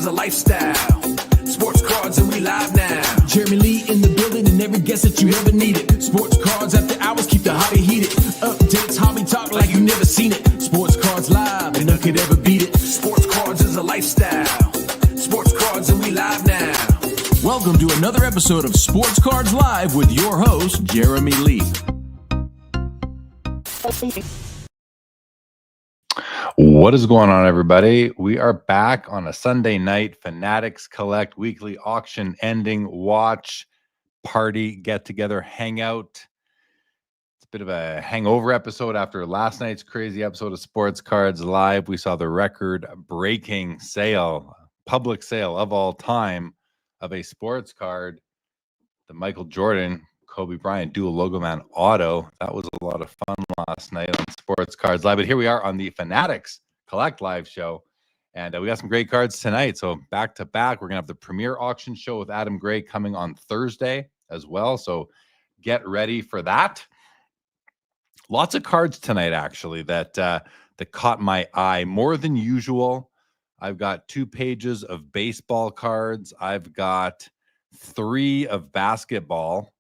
a lifestyle. Sports cards and we live now. Jeremy Lee in the building and every guest that you ever needed. Sports cards after hours keep the hobby heated. Updates, hobby talk like you never seen it. Sports cards live and none could ever beat it. Sports cards is a lifestyle. Sports cards and we live now. Welcome to another episode of Sports Cards Live with your host, Jeremy Lee. What is going on, everybody? We are back on a Sunday night Fanatics Collect Weekly Auction ending watch party get together hangout. It's a bit of a hangover episode after last night's crazy episode of Sports Cards Live. We saw the record-breaking sale, public sale of all time of a sports card, the Michael Jordan Kobe Bryant dual logo man auto. That was a lot of fun last night on Sports Cards Live. But here we are on the Fanatics Collect Live show. And we got some great cards tonight. So back to back, we're going to have the premiere auction show with Adam Gray coming on Thursday as well. So get ready for that. Lots of cards tonight, actually, that caught my eye more than usual. I've got 2 pages of baseball cards. I've got 3 of basketball.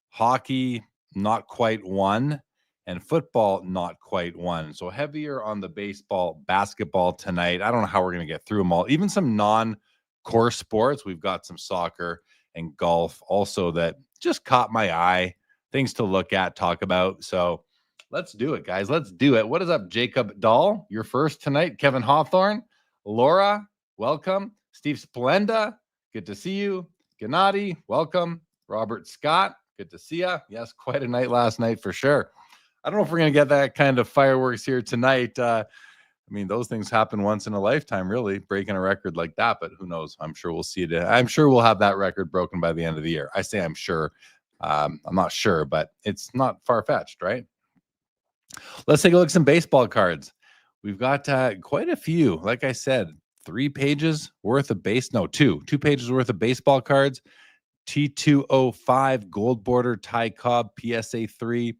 Hockey, not quite 1, and football, not quite 1. So heavier on the baseball, basketball tonight. I don't know how we're going to get through them all. Even some non-core sports. We've got some soccer and golf also that just caught my eye. Things to look at, talk about. So let's do it, guys. Let's do it. What is up, Jacob Dahl? You're first tonight. Kevin Hawthorne. Laura, welcome. Steve Splenda, good to see you. Gennady, welcome. Robert Scott. Good to see you. Yes, quite a night last night for sure. I don't know if we're going to get that kind of fireworks here tonight. I mean, those things happen once in a lifetime, really, breaking a record like that. But who knows? I'm sure we'll see it. I'm sure we'll have that record broken by the end of the year. I say I'm sure. I'm not sure, but it's not far-fetched, right? Let's take a look at some baseball cards. We've got quite a few. Like I said, 3 pages worth of two pages worth of baseball cards. T205 gold border Ty Cobb PSA 3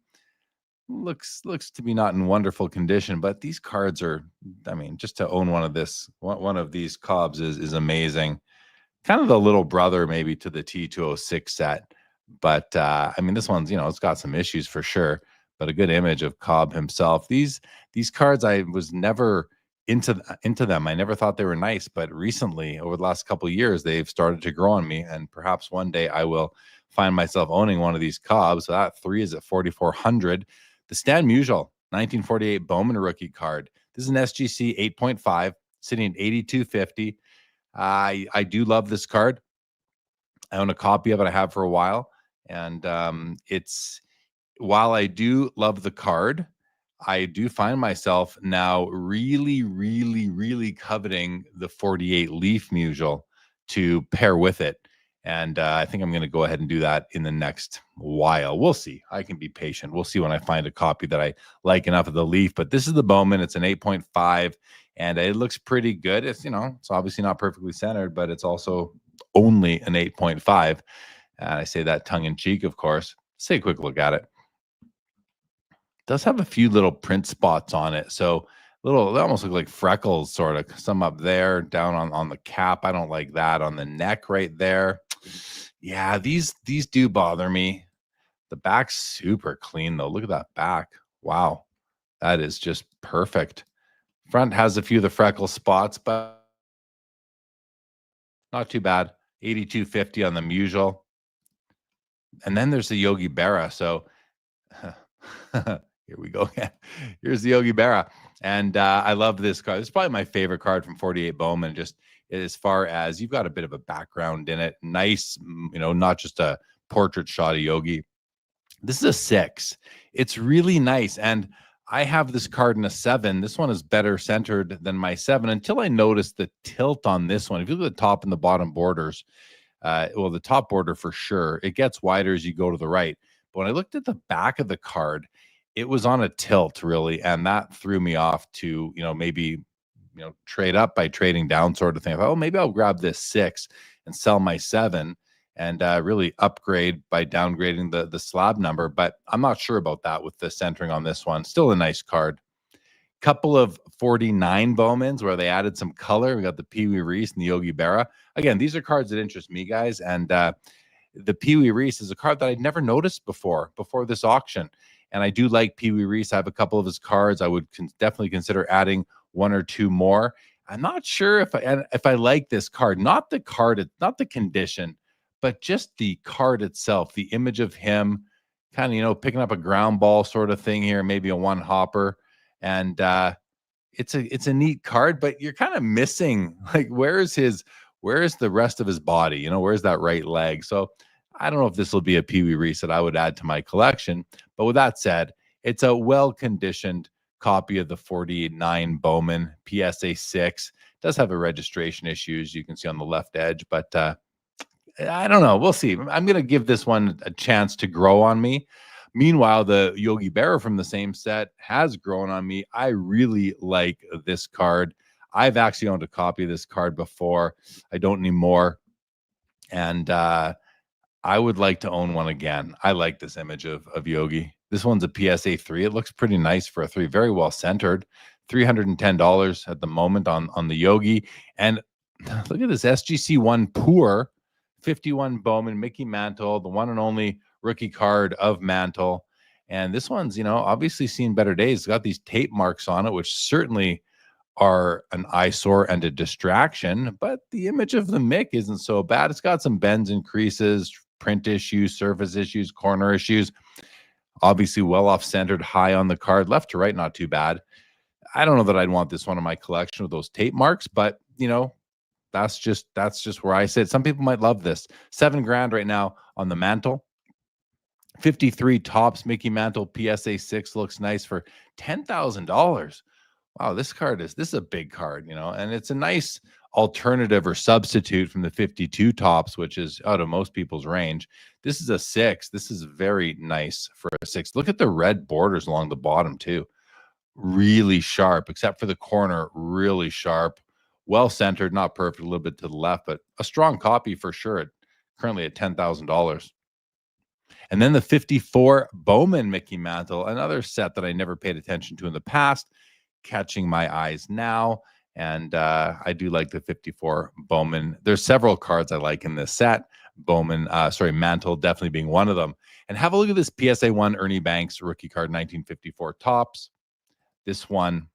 looks to be not in wonderful condition, but these cards are, I mean, just to own one of these Cobbs is amazing. Kind of the little brother maybe to the T206 set, but I mean, this one's, it's got some issues for sure, but a good image of Cobb himself. These cards, I was never into them. I never thought they were nice, but recently, over the last couple of years, they've started to grow on me, and perhaps one day I will find myself owning one of these Cobbs. So that 3 is at 4,400. The Stan Musial 1948 Bowman rookie card. This is an SGC 8.5, sitting at 8,250. I do love this card. I own a copy of it. I have for a while, and while I do love the card, I do find myself now really, really, really coveting the 48 Leaf Musial to pair with it. And I think I'm going to go ahead and do that in the next while. We'll see. I can be patient. We'll see when I find a copy that I like enough of the Leaf. But this is the Bowman. It's an 8.5, and it looks pretty good. It's, it's obviously not perfectly centered, but it's also only an 8.5. And I say that tongue-in-cheek, of course. Let's take a quick look at it. Does have a few little print spots on it. So they almost look like freckles, sort of. Some up there, down on the cap. I don't like that. On the neck right there. Yeah, these do bother me. The back's super clean, though. Look at that back. Wow. That is just perfect. Front has a few of the freckle spots, but not too bad. 8,250 on the Musial. And then there's the Yogi Berra. So here we go. Here's the Yogi Berra. And I love this card. It's probably my favorite card from 48 Bowman, just as far as you've got a bit of a background in it. Nice, not just a portrait shot of Yogi. This is a 6. It's really nice. And I have this card in a 7. This one is better centered than my 7 until I noticed the tilt on this one. If you look at the top and the bottom borders, the top border for sure, it gets wider as you go to the right. But when I looked at the back of the card, it was on a tilt, really, and that threw me off to, maybe, trade up by trading down sort of thing. I thought, maybe I'll grab this 6 and sell my 7 and really upgrade by downgrading the slab number. But I'm not sure about that with the centering on this one. Still a nice card. Couple of 49 Bowmans where they added some color. We got the Pee Wee Reese and the Yogi Berra. Again, these are cards that interest me, guys. And the Pee Wee Reese is a card that I'd never noticed before this auction. And I do like Pee Wee Reese. I have a couple of his cards. I would definitely consider adding one or two more. I'm not sure if I like this card, not the card, not the condition, but just the card itself, the image of him kind of, you know, picking up a ground ball sort of thing here, maybe a one hopper. And it's a neat card, but you're kind of missing, like, where's the rest of his body? You know, where's that right leg? So I don't know if this will be a Pee Wee Reese that I would add to my collection. But with that said, it's a well-conditioned copy of the 49 Bowman PSA 6. Does have a registration issues you can see on the left edge, but I don't know. We'll see. I'm going to give this one a chance to grow on me. Meanwhile, the Yogi Berra from the same set has grown on me. I really like this card. I've actually owned a copy of this card before. I don't anymore. And I would like to own one again. I like this image of Yogi. This one's a PSA 3. It looks pretty nice for a 3. Very well centered. $310 at the moment on the Yogi. And look at this SGC1 Poor 51 Bowman Mickey Mantle, the one and only rookie card of Mantle. And this one's, you know, obviously seen better days. It's got these tape marks on it, which certainly are an eyesore and a distraction, but the image of the Mick isn't so bad. It's got some bends and creases, print issues, surface issues, corner issues. Obviously well off centered, high on the card, left to right, not too bad. I don't know that I'd want this one in my collection with those tape marks, but you know, that's just where I sit. Some people might love this. $7,000 right now on the Mantle. 53 Topps Mickey Mantle PSA 6 looks nice for $10,000. Wow, this is a big card, you know, and it's a nice alternative or substitute from the 52 Topps, which is out of most people's range. This is a 6. This is very nice for a 6. Look at the red borders along the bottom too. Really sharp, except for the corner, really sharp. Well centered, not perfect, a little bit to the left, but a strong copy for sure. Currently at $10,000. And then the 54 Bowman Mickey Mantle, another set that I never paid attention to in the past, catching my eyes now. And I do like the 54 Bowman. There's several cards I like in this set. Mantle definitely being one of them. And have a look at this PSA 1 Ernie Banks rookie card, 1954 Topps. This one,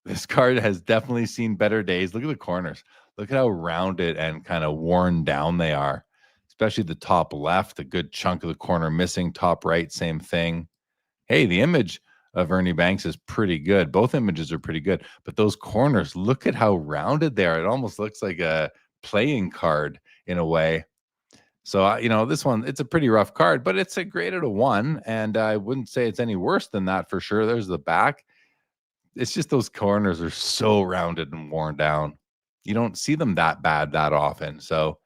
this card has definitely seen better days. Look at the corners. Look at how rounded and kind of worn down they are, especially the top left, a good chunk of the corner missing. Top right, same thing. Hey, the image of Ernie Banks is pretty good. Both images are pretty good, but those corners, look at how rounded they are. It almost looks like a playing card in a way. So, you know, this one, it's a pretty rough card, but it's a graded a 1, and I wouldn't say it's any worse than that for sure. There's the back. It's just those corners are so rounded and worn down. You don't see them that bad that often. So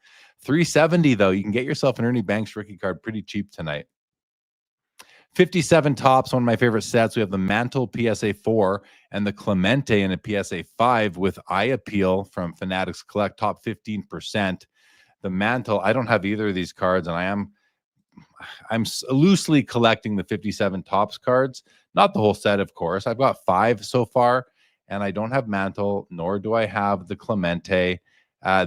$370 though, you can get yourself an Ernie Banks rookie card pretty cheap tonight. 57 Topps, one of my favorite sets. We have the Mantle PSA 4 and the Clemente in a PSA 5 with eye appeal from Fanatics Collect, top 15%. The Mantle, I don't have either of these cards, and I'm loosely collecting the 57 Topps cards. Not the whole set, of course. I've got 5 so far, and I don't have Mantle, nor do I have the Clemente.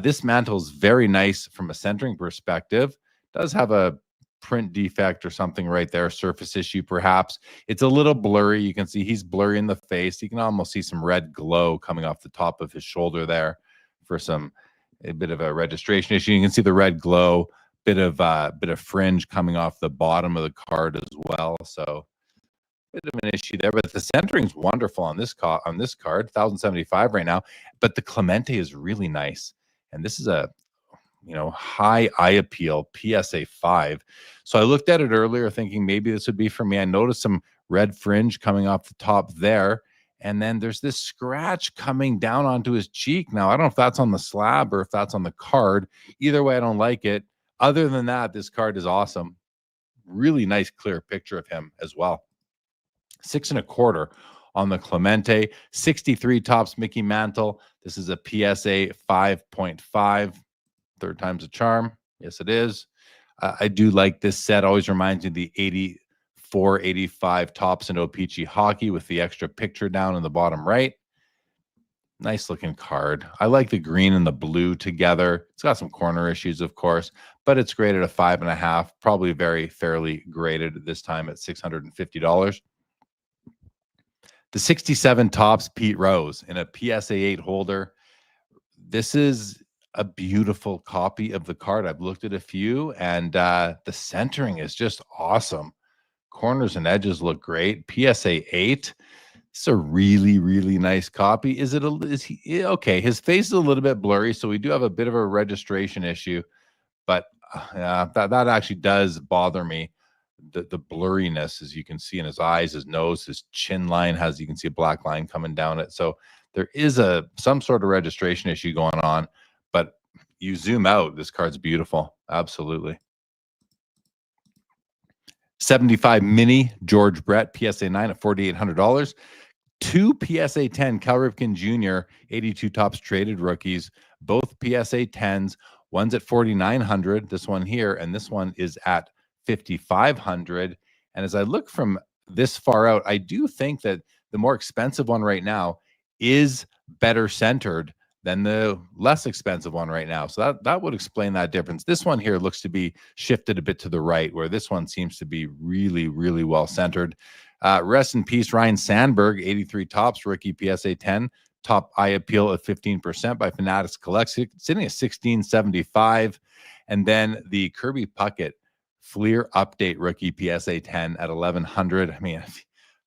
This Mantle is very nice from a centering perspective. Does have a print defect or something right there, surface issue perhaps. It's a little blurry. You can see he's blurry in the face. You can almost see some red glow coming off the top of his shoulder there for a bit of a registration issue. You can see the red glow, bit of fringe coming off the bottom of the card as well. So bit of an issue there, but the centering's wonderful on this card, 1,075 right now. But the Clemente is really nice, and this is a high eye appeal PSA 5. So I looked at it earlier thinking maybe this would be for me. I noticed some red fringe coming off the top there, and then there's this scratch coming down onto his cheek. Now I don't know if that's on the slab or if that's on the card. Either way, I don't like it. Other than that, this card is awesome. Really nice clear picture of him as well. 6 1/4 on the Clemente. 63 Topps Mickey Mantle. This is a PSA 5.5. Third time's a charm. Yes, it is. I do like this set. Always reminds me of the 485 Tops and O-Pee-Chee Hockey with the extra picture down in the bottom right. Nice looking card. I like the green and the blue together. It's got some corner issues, of course, but it's graded a 5.5, probably very fairly graded this time at $650. The 67 Tops Pete Rose in a PSA 8 holder. This is a beautiful copy of the card. I've looked at a few, and the centering is just awesome. Corners and edges look great. PSA 8. It's a really, really nice copy. Is he okay? His face is a little bit blurry, so we do have a bit of a registration issue, but that actually does bother me. The blurriness, as you can see in his eyes, his nose, his chin line has, you can see a black line coming down it. So there is some sort of registration issue going on, but you zoom out, this card's beautiful. Absolutely. 75 Mini George Brett PSA 9 at $4,800. 2 PSA 10 Cal Ripken Jr. 82 Tops traded rookies, both PSA 10s. One's at $4,900. This one here, and this one is at $5,500. And as I look from this far out, I do think that the more expensive one right now is better centered than the less expensive one right now. So that would explain that difference. This one here looks to be shifted a bit to the right, where this one seems to be really, really well centered. Rest in peace, Ryan Sandberg, 83 Tops, rookie PSA 10. Top eye appeal at 15% by Fanatics Collect, sitting at $1,675. And then the Kirby Puckett Fleer Update rookie PSA 10 at $1,100. I mean,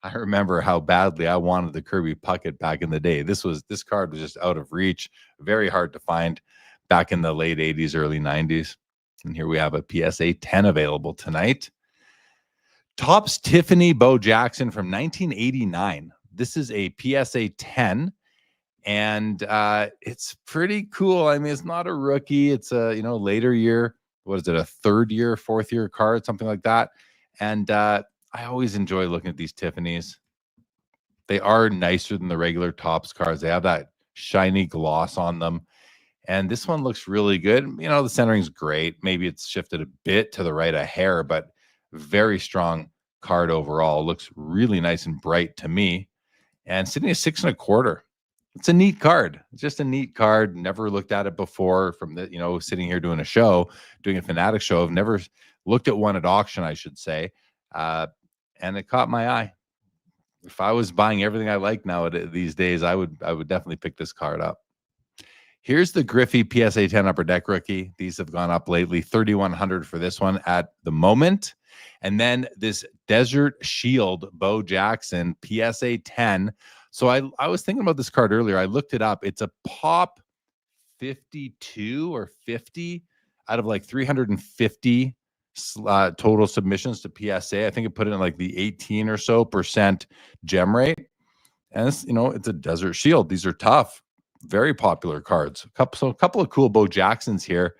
I remember how badly I wanted the Kirby Puckett back in the day. This card was just out of reach, very hard to find back in the late 80s, early 90s. And here we have a PSA 10 available tonight. Tops Tiffany Bo Jackson from 1989. This is a PSA 10, and it's pretty cool. I mean, it's not a rookie. It's a later year. What is it? A third year, fourth year card, something like that. And I always enjoy looking at these Tiffany's. They are nicer than the regular Tops cards. They have that shiny gloss on them. And this one looks really good. The centering's great. Maybe it's shifted a bit to the right a hair, but very strong card overall. Looks really nice and bright to me. And sitting at $6.25. It's a neat card. It's just a neat card. Never looked at it before from the, sitting here doing a Fanatics show. I've never looked at one at auction, I should say. And it caught my eye. If I was buying everything I like now these days, I would definitely pick this card up. Here's the Griffey PSA 10 Upper Deck rookie. These have gone up lately. $3,100 for this one at the moment. And then this Desert Shield Bo Jackson PSA 10. So I was thinking about this card earlier. I looked it up. It's a pop 52 or 50 out of like 350 total submissions to PSA. I think it put it in like the 18 or so % gem rate. And it's, it's a Desert Shield. These are tough. Very popular cards. A couple of cool Bo Jacksons here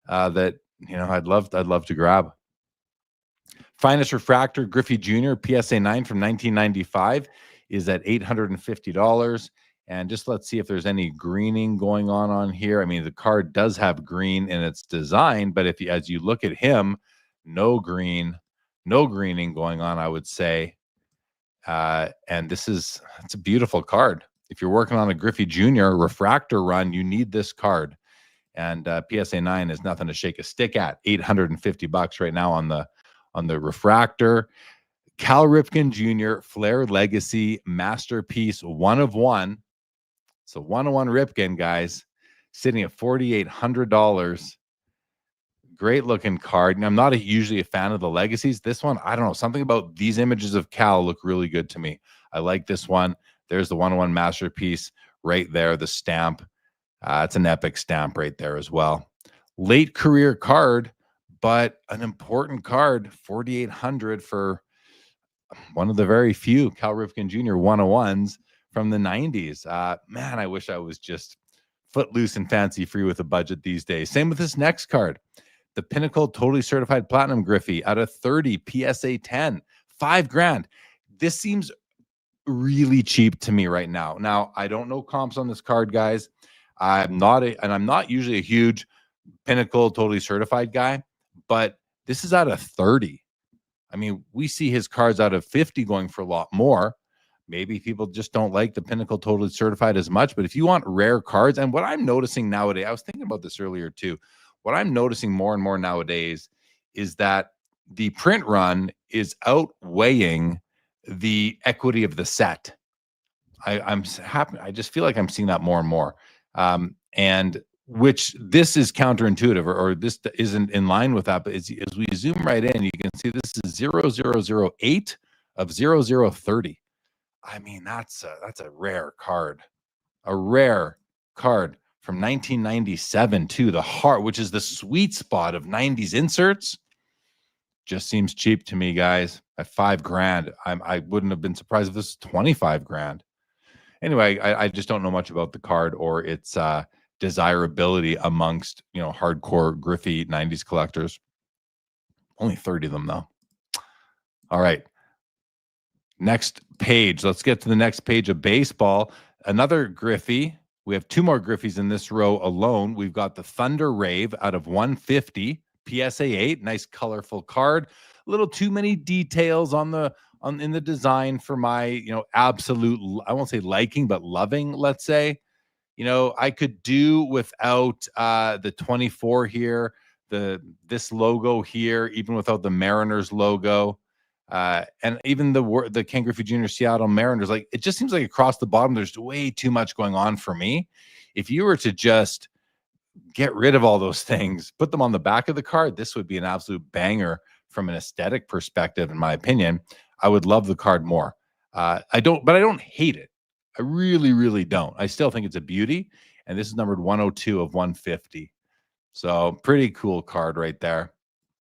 that I'd love to grab. Finest Refractor Griffey Jr. PSA 9 from 1995 is at $850. And just let's see if there's any greening going on here. I mean, the card does have green in its design, but as you look at him, no greening going on, I would say. And it's a beautiful card. If you're working on a Griffey Jr. refractor run, you need this card. And PSA 9 is nothing to shake a stick at. $850 right now on the refractor. Cal Ripken Jr. Flair Legacy Masterpiece 1 of 1. So 1 of 1 Ripken, guys, sitting at $4,800. Great looking card. And I'm not usually a fan of the legacies. This one, I don't know, something about these images of Cal look really good to me. I like this one. There's the 1 of 1 Masterpiece right there, the stamp. It's an epic stamp right there as well. Late career card, but an important card. $4,800 for one of the very few Cal Ripken Jr. 101s from the 90s. Man, I wish I was just footloose and fancy free with a budget these days. Same with this next card. The Pinnacle Totally Certified Platinum Griffey out of 30 PSA 10. $5,000. This seems really cheap to me right now. Now, I don't know comps on this card, guys. I'm not usually a huge Pinnacle Totally Certified guy, but this is out of 30. I mean, we see his cards out of 50 going for a lot more. Maybe people just don't like the Pinnacle Totally Certified as much. But if you want rare cards, and what I'm noticing nowadays, I was thinking about this earlier too. What I'm noticing more and more nowadays is that the print run is outweighing the equity of the set. I'm happy. I just feel like I'm seeing that more and more. And which this is counterintuitive, or this isn't in line with that. But as we zoom right in, you can see this is 0008 of 0030. I mean, that's a rare card, a rare card from 1997 too. The heart, which is the sweet spot of 90s inserts, just seems cheap to me, guys. At $5,000, I wouldn't have been surprised if this was 25 grand. Anyway, I just don't know much about the card or its desirability amongst hardcore Griffey 90s collectors. Only 30 of them though. All right. Next page. Let's get to the next page of baseball. Another Griffey. We have two more Griffies in this row alone. We've got the Thunder Rave out of 150, PSA 8. Nice colorful card. A little too many details in the design for my, absolute, I won't say liking, but loving, let's say. I could do without the 24 here, this logo here, even without the Mariners logo. And even the Ken Griffey Jr. Seattle Mariners, like, it just seems like across the bottom, there's way too much going on for me. If you were to just get rid of all those things, put them on the back of the card, this would be an absolute banger from an aesthetic perspective, in my opinion. I would love the card more. I don't hate it. I really, really don't. I still think it's a beauty. And this is numbered 102 of 150. So pretty cool card right there.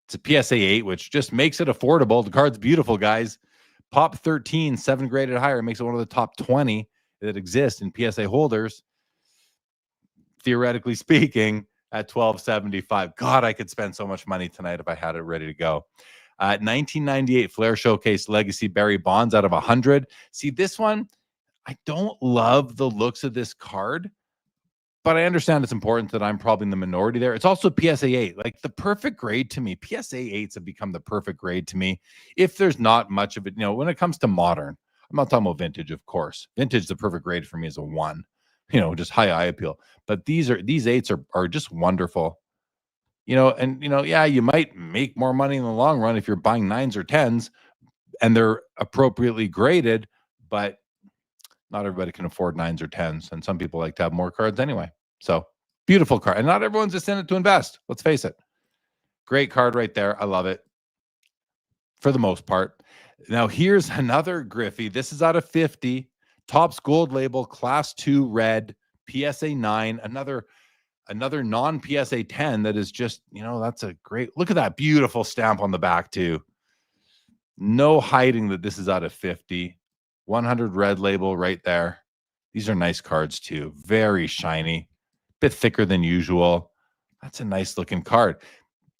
It's a PSA 8, which just makes it affordable. The card's beautiful, guys. Pop 13, 7 graded higher, makes it one of the top 20 that exist in PSA holders. Theoretically speaking, at $12.75. God, I could spend so much money tonight if I had it ready to go. 1998 Flair Showcase Legacy Barry Bonds out of 100. See, this one, I don't love the looks of this card, but I understand it's important that I'm probably in the minority there. It's also PSA 8, like the perfect grade to me. PSA 8s have become the perfect grade to me. If there's not much of it, when it comes to modern, I'm not talking about vintage, of course. Vintage, the perfect grade for me is a 1, just high eye appeal. But these 8s are just wonderful. Yeah, you might make more money in the long run if you're buying 9s or 10s and they're appropriately graded, but not everybody can afford 9s or 10s, and some people like to have more cards anyway. So beautiful card, and not everyone's just in it to invest. Let's face it. Great card right there. I love it for the most part. Now here's another Griffey. This is out of 50. Topps Gold Label, Class 2 red, PSA 9. Another non-PSA 10 that is just, that's a great, look at that beautiful stamp on the back too. No hiding that this is out of 50. 100 red label right there. These are nice cards too. Very shiny. Bit thicker than usual. That's a nice looking card.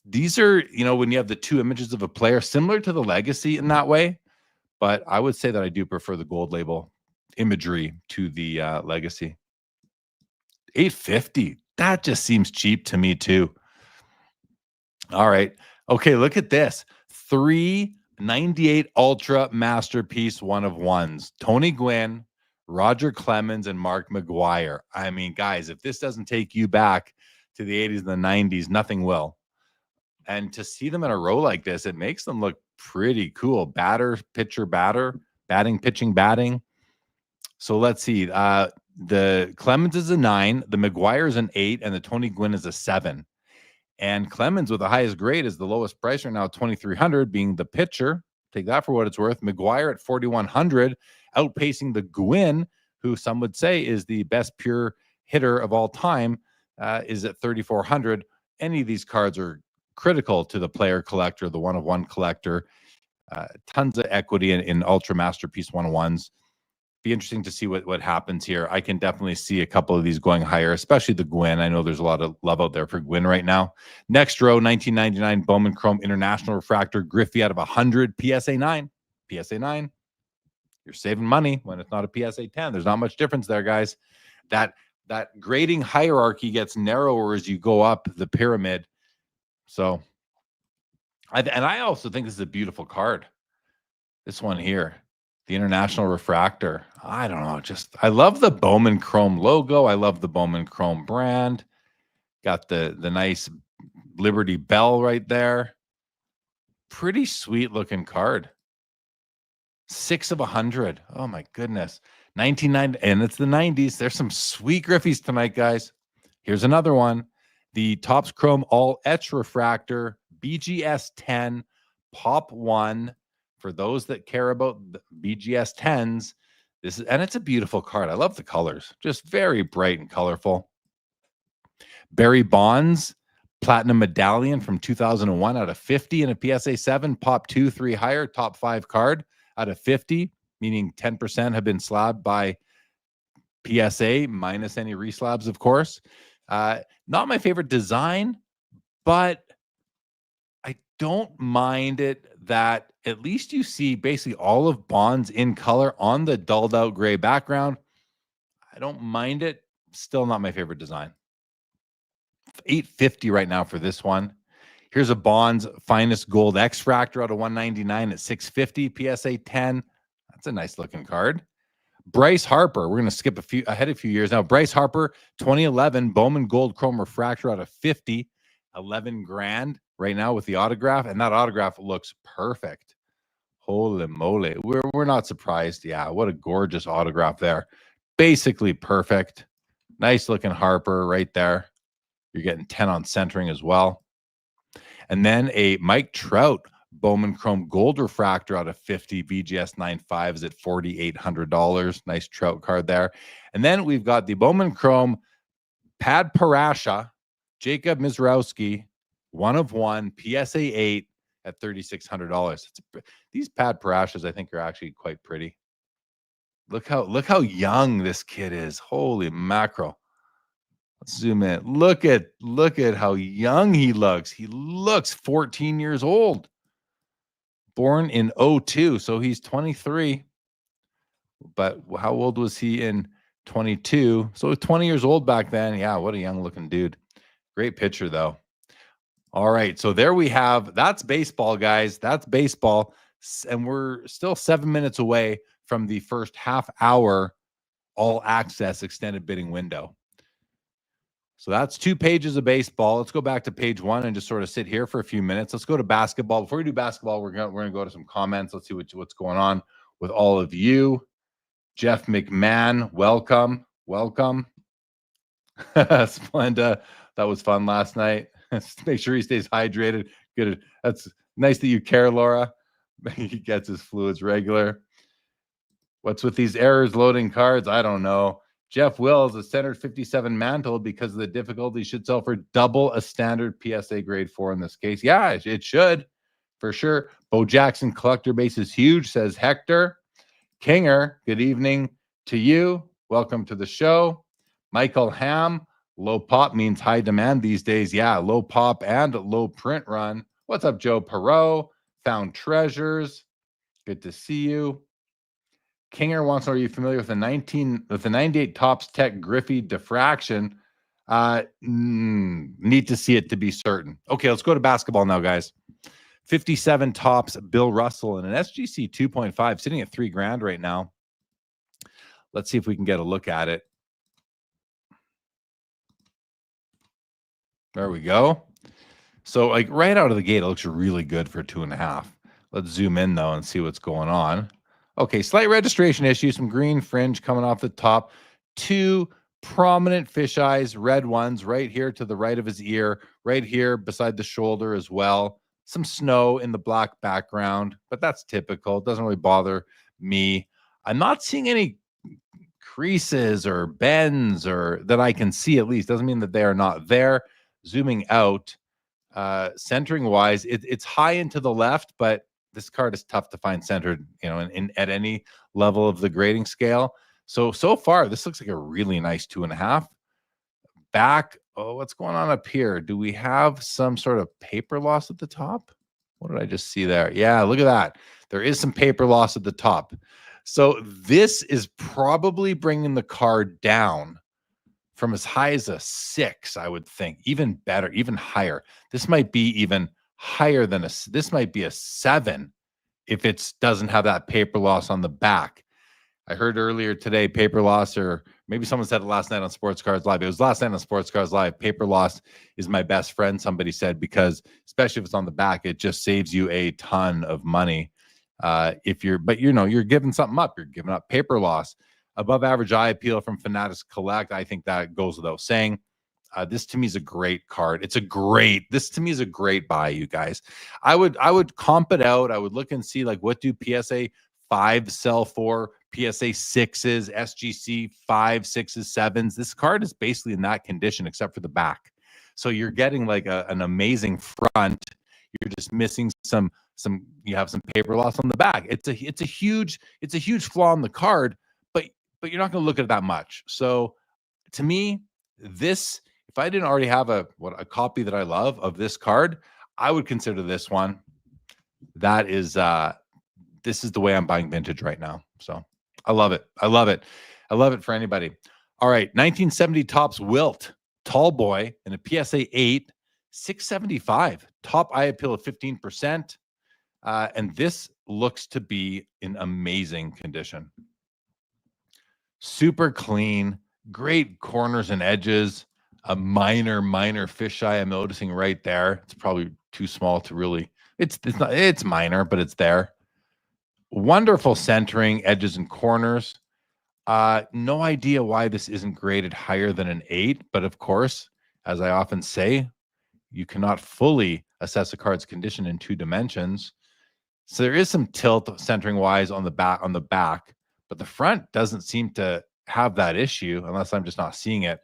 These are, when you have the two images of a player, similar to the Legacy in that way, but I would say that I do prefer the Gold Label imagery to the Legacy. $850. That just seems cheap to me too. All right. Okay, look at this. 398 Ultra Masterpiece 1/1s. Tony Gwynn, Roger Clemens, and Mark McGwire. I mean, guys, if this doesn't take you back to the 80s and the 90s, nothing will. And to see them in a row like this, it makes them look pretty cool. Batter, pitcher, batter, batting, pitching, batting. So let's see. The Clemens is a 9, the McGwire is an 8, and the Tony Gwynn is a 7. And Clemens with the highest grade is the lowest price right now, $2,300, being the pitcher. Take that for what it's worth. McGwire at $4,100, outpacing the Gwynn, who some would say is the best pure hitter of all time, is at $3,400. Any of these cards are critical to the player collector, the one-of-one collector. Tons of equity in Ultra Masterpiece 1/1s. Be interesting to see what happens here. I can definitely see a couple of these going higher, especially the Gwynn. I know there's a lot of love out there for Gwynn right now. Next row, 1999 Bowman Chrome International Refractor Griffey out of 100, PSA 9. PSA 9. You're saving money when it's not a PSA 10. There's not much difference there, guys. That grading hierarchy gets narrower as you go up the pyramid. So, I also think this is a beautiful card. This one here, the International Refractor. I don't know. I love the Bowman Chrome logo. I love the Bowman Chrome brand. Got the nice Liberty Bell right there. Pretty sweet looking card. 6 of 100. Oh my goodness. 1990, and it's the 90s. There's some sweet Griffies tonight, guys. Here's another one. The Topps Chrome All Etch Refractor BGS 10 Pop 1. For those that care about the BGS 10s, and it's a beautiful card. I love the colors. Just very bright and colorful. Barry Bonds Platinum Medallion from 2001 out of 50 in a PSA 7, Pop 2, 3 higher, top 5 card out of 50, meaning 10% have been slabbed by PSA, minus any reslabs, of course. Not my favorite design, but I don't mind it that at least you see basically all of Bonds in color on the dulled out gray background. I don't mind it. Still not my favorite design. $850 right now for this one. Here's a Bonds Finest Gold X-Fractor out of 199 at $650 PSA 10. That's a nice looking card. Bryce Harper, we're going to skip a few years now. Bryce Harper, 2011 Bowman Gold Chrome Refractor out of 50, 11 grand right now with the autograph, and that autograph looks perfect. Holy moly, we're not surprised. Yeah, what a gorgeous autograph there. Basically perfect. Nice looking Harper right there. You're getting 10 on centering as well. And then a Mike Trout Bowman Chrome Gold Refractor out of 50 VGS 95 is at $4,800. Nice Trout card there. And then we've got the Bowman Chrome Pad Parasha Jacob Mizrowski 1 of 1 PSA 8 at $3,600. These Pad Parashas I think are actually quite pretty. Look how young this kid is. Holy mackerel. Let's zoom in. Look at how young he looks. He looks 14 years old. Born in 02, so he's 23. But how old was he in 22? So 20 years old back then. Yeah, what a young looking dude. Great picture though. All right, so there we have. That's baseball, guys. That's baseball. And we're still 7 minutes away from the first half hour all access extended bidding window. So that's 2 pages of baseball. Let's go back to page 1 and just sort of sit here for a few minutes. Let's go to basketball. Before we do basketball, we're gonna go to some comments. Let's see what's going on with all of you. Jeff McMahon, welcome. Splenda, that was fun last night. Make sure he stays hydrated. Good. That's nice that you care, Laura. He gets his fluids regular. What's with these errors loading cards? I don't know. Jeff Wills, a standard 57 mantle because of the difficulty should sell for double a standard PSA grade 4 in this case. Yeah, it should for sure. Bo Jackson collector base is huge, says Hector. Kinger, good evening to you. Welcome to the show. Michael Ham, low pop means high demand these days. Yeah, low pop and low print run. What's up, Joe Perot? Found treasures. Good to see you. Kinger wants to know, are you familiar with the 98 Topps Tech Griffey diffraction? Need to see it to be certain. Okay, let's go to basketball now, guys. 57 Topps Bill Russell and an SGC 2.5 sitting at $3,000 right now. Let's see if we can get a look at it. There we go. So like right out of the gate, it looks really good for 2.5. Let's zoom in though and see what's going on. Okay, slight registration issue, some green fringe coming off the top. 2 prominent fisheyes, red ones right here to the right of his ear, right here beside the shoulder as well. Some snow in the black background, but that's typical. It doesn't really bother me. I'm not seeing any creases or bends or that I can see at least. Doesn't mean that they are not there. Zooming out, centering wise, it's high into the left, but this card is tough to find centered, at any level of the grading scale. So far, this looks like a really nice 2.5. Back, what's going on up here? Do we have some sort of paper loss at the top? What did I just see there? Yeah, look at that. There is some paper loss at the top. So this is probably bringing the card down from as high as a 6, I would think. Even better, even higher. This might be even higher than this might be a 7 if it doesn't have that paper loss on the back. I heard earlier today, paper loss, or maybe someone said it last night on Sports Cards Live. It was last night on Sports Cards Live. Paper loss is my best friend, somebody said, because especially if it's on the back, it just saves you a ton of money. But you're giving something up. You're giving up paper loss. Above average eye appeal from Fanatics Collect. I think that goes without saying. This to me is a great card. This to me is a great buy, you guys. I would comp it out. I would look and see, like, what do PSA 5 sell for? PSA 6s, SGC 5, 6s, 7s. This card is basically in that condition except for the back. So you're getting like an amazing front. You're just missing you have some paper loss on the back. It's a huge flaw in the card, but you're not going to look at it that much. So to me, this, if I didn't already have a copy that I love of this card, I would consider this one. That is this is the way I'm buying vintage right now. So I love it. I love it. I love it for anybody. All right, 1970 Topps Wilt, tall boy, and a PSA 8, 675. Top eye appeal of 15%. And this looks to be in amazing condition. Super clean, great corners and edges. A minor fisheye I'm noticing right there. It's probably too small to really. It's minor, but it's there. Wonderful centering, edges and corners. No idea why this isn't graded higher than an 8, but of course, as I often say, you cannot fully assess a card's condition in 2 dimensions. So there is some tilt centering wise on the back, but the front doesn't seem to have that issue unless I'm just not seeing it.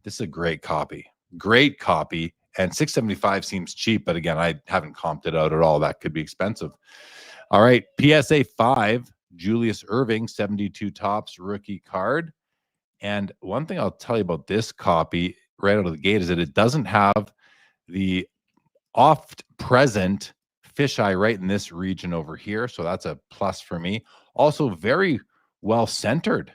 This is a great copy. Great copy. And 675 seems cheap, but again, I haven't comped it out at all. That could be expensive. All right, PSA 5, Julius Erving, 72 Topps rookie card. And one thing I'll tell you about this copy right out of the gate is that it doesn't have the oft-present fisheye right in this region over here. So that's a plus for me. Also very well-centered.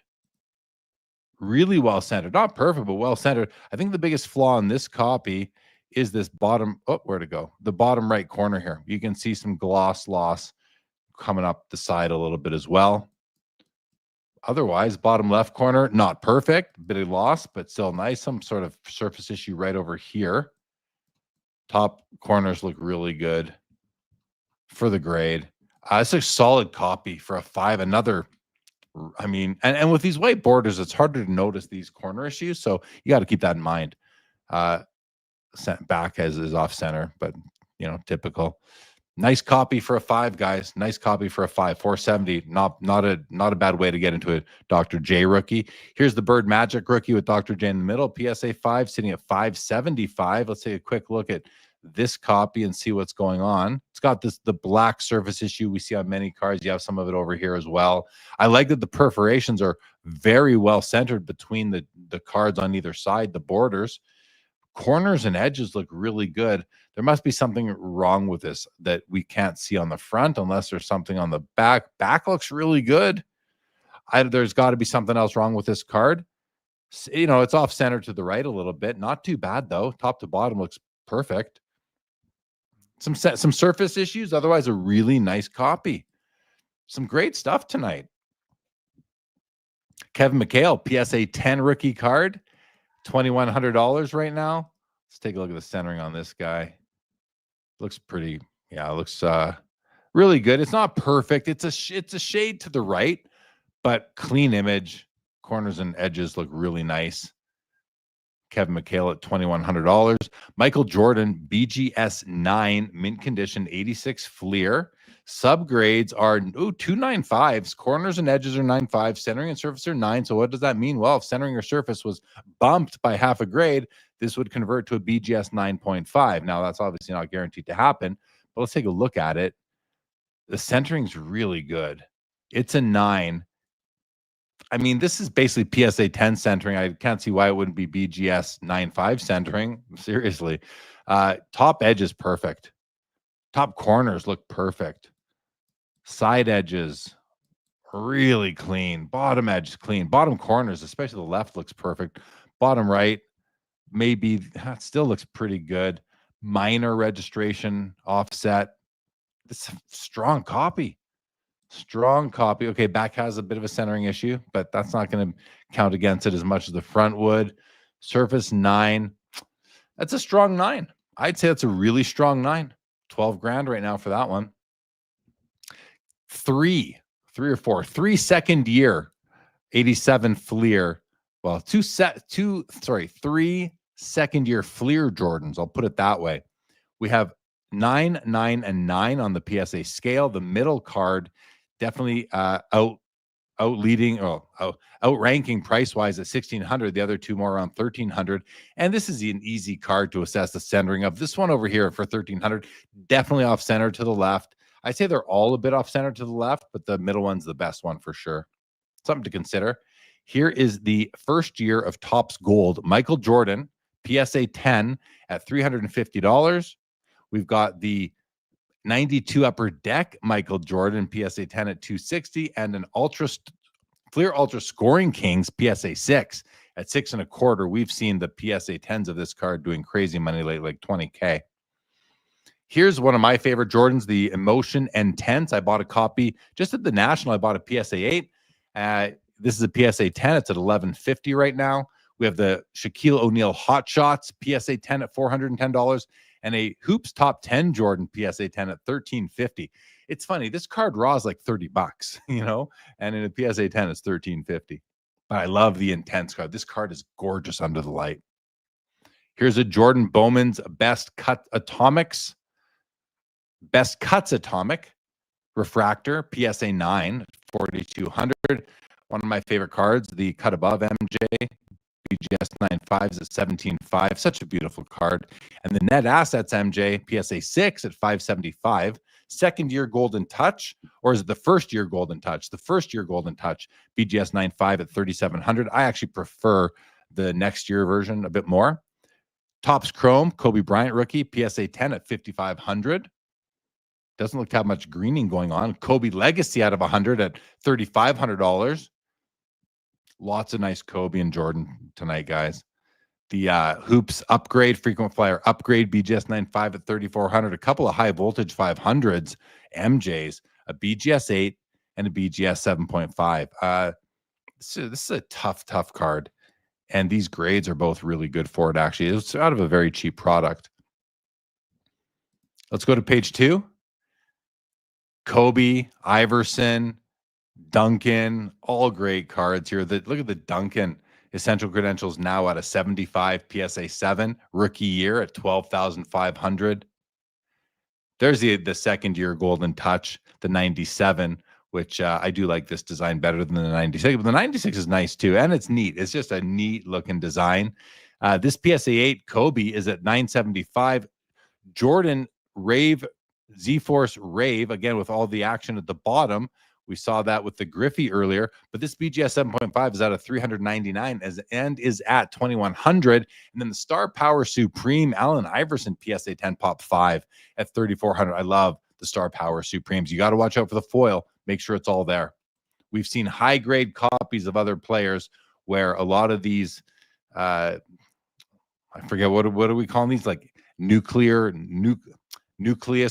Really well-centered. Not perfect, but well-centered. I think the biggest flaw in this copy is this bottom, where'd it go? The bottom right corner here. You can see some gloss loss coming up the side a little bit as well. Otherwise, bottom left corner, not perfect, bit of loss, but still nice. Some sort of surface issue right over here. Top corners look really good for the grade. It's a solid copy for a 5. Another, I mean, and with these white borders, it's harder to notice these corner issues. So you got to keep that in mind. Back is off center, but typical. Nice copy for a 5, guys. Nice copy for a 5. 470. Not a bad way to get into a Dr. J rookie. Here's the Bird Magic rookie with Dr. J in the middle. PSA 5 sitting at 575. Let's take a quick look at this copy and see what's going on. It's got the black surface issue we see on many cards. You have some of it over here as well. I like that the perforations are very well centered between the cards on either side, the borders. Corners and edges look really good. There must be something wrong with this that we can't see on the front unless there's something on the back. Back looks really good. There's got to be something else wrong with this card. It's off center to the right a little bit. Not too bad though. Top to bottom looks perfect. Some surface issues. Otherwise, a really nice copy. Some great stuff tonight. Kevin McHale, PSA 10 rookie card. $2,100 right now. Let's take a look at the centering on this guy. Looks pretty, it looks really good. It's not perfect. It's a shade to the right, but clean image. Corners and edges look really nice. Kevin McHale at $2,100. Michael Jordan, BGS 9, mint condition, 86 Fleer. Subgrades are 295s. Corners and edges are 9.5. Centering and surface are 9. So what does that mean? Well, if centering or surface was bumped by half a grade, this would convert to a BGS 9.5. Now, that's obviously not guaranteed to happen, but let's take a look at it. The centering's really good. It's a 9. I mean, this is basically PSA 10 centering. I can't see why it wouldn't be BGS 9.5 centering. Seriously. Top edge is perfect. Top corners look perfect. Side edges, really clean. Bottom edge, clean. Bottom corners, especially the left, looks perfect. Bottom right, maybe, it still looks pretty good. Minor registration offset. It's a strong copy. Strong copy. Okay, back has a bit of a centering issue, but that's not going to count against it as much as the front would. Surface 9. That's a strong 9. I'd say that's a really strong 9. 12 grand right now for that one. Three or four. 3 second year 87 Fleer. Well, 3 second year Fleer Jordans. I'll put it that way. We have 9, 9, and 9 on the PSA scale. The middle card definitely outranking price wise at 1,600. The other two more around 1,300. And this is an easy card to assess the centering of. This one over here for 1,300, definitely off center to the left. I say they're all a bit off center to the left, but the middle one's the best one for sure. Something to consider. Here is the first year of Topps Gold, Michael Jordan, PSA 10 at $350. We've got the 92 Upper Deck Michael Jordan, PSA 10 at $260, and an Fleer Ultra Scoring Kings PSA 6 at $625. We've seen the PSA 10s of this card doing crazy money lately, like $20K. Here's one of my favorite Jordans, the Emotion Intense. I bought a copy just at the National. I bought a PSA 8. This is a PSA 10. It's at $1,150 right now. We have the Shaquille O'Neal Hot Shots PSA 10 at $410, and a Hoops Top 10 Jordan PSA 10 at $1,350. It's funny. This card raw is like $30, you know, and in a PSA 10, it's $1,350. But I love the Intense card. This card is gorgeous under the light. Here's a Jordan Bowman's Best Cuts Atomic Refractor PSA 9 $4,200. One of my favorite cards, the Cut Above MJ BGS 9.5s at $17.5. Such a beautiful card. And the Net Assets MJ PSA 6 at $575. Second year Golden Touch, or is it the first year Golden Touch? The first year Golden Touch BGS 9.5 at $3,700. I actually prefer the next year version a bit more. Topps Chrome Kobe Bryant rookie PSA 10 at $5,500. Doesn't look to have much greening going on. Kobe Legacy out of 100 at $3,500. Lots of nice Kobe and Jordan tonight, guys. The Hoops Upgrade, Frequent Flyer Upgrade, BGS 9.5 at $3,400. A couple of high voltage 500s, MJs, a BGS 8, and a BGS 7.5. This is a tough card. And these grades are both really good for it, actually. It's out of a very cheap product. Let's go to page 2. Kobe, Iverson, Duncan, all great cards here. Look at the Duncan Essential Credentials now at a 75 PSA 7 rookie year at $12,500. There's the second year Golden Touch, the 97, which I do like this design better than the 96. But the 96 is nice too, and it's neat. It's just a neat looking design. This PSA 8 Kobe is at $975. Jordan Z-Force Rave, again, with all the action at the bottom. We saw that with the Griffey earlier, but this BGS 7.5 is at a $399 and is at $2,100. And then the Star Power Supreme Allen Iverson PSA 10 Pop 5 at $3,400. I love the Star Power Supremes. You got to watch out for the foil. Make sure it's all there. We've seen high-grade copies of other players where a lot of these, I forget, what do we call these? Like nucleus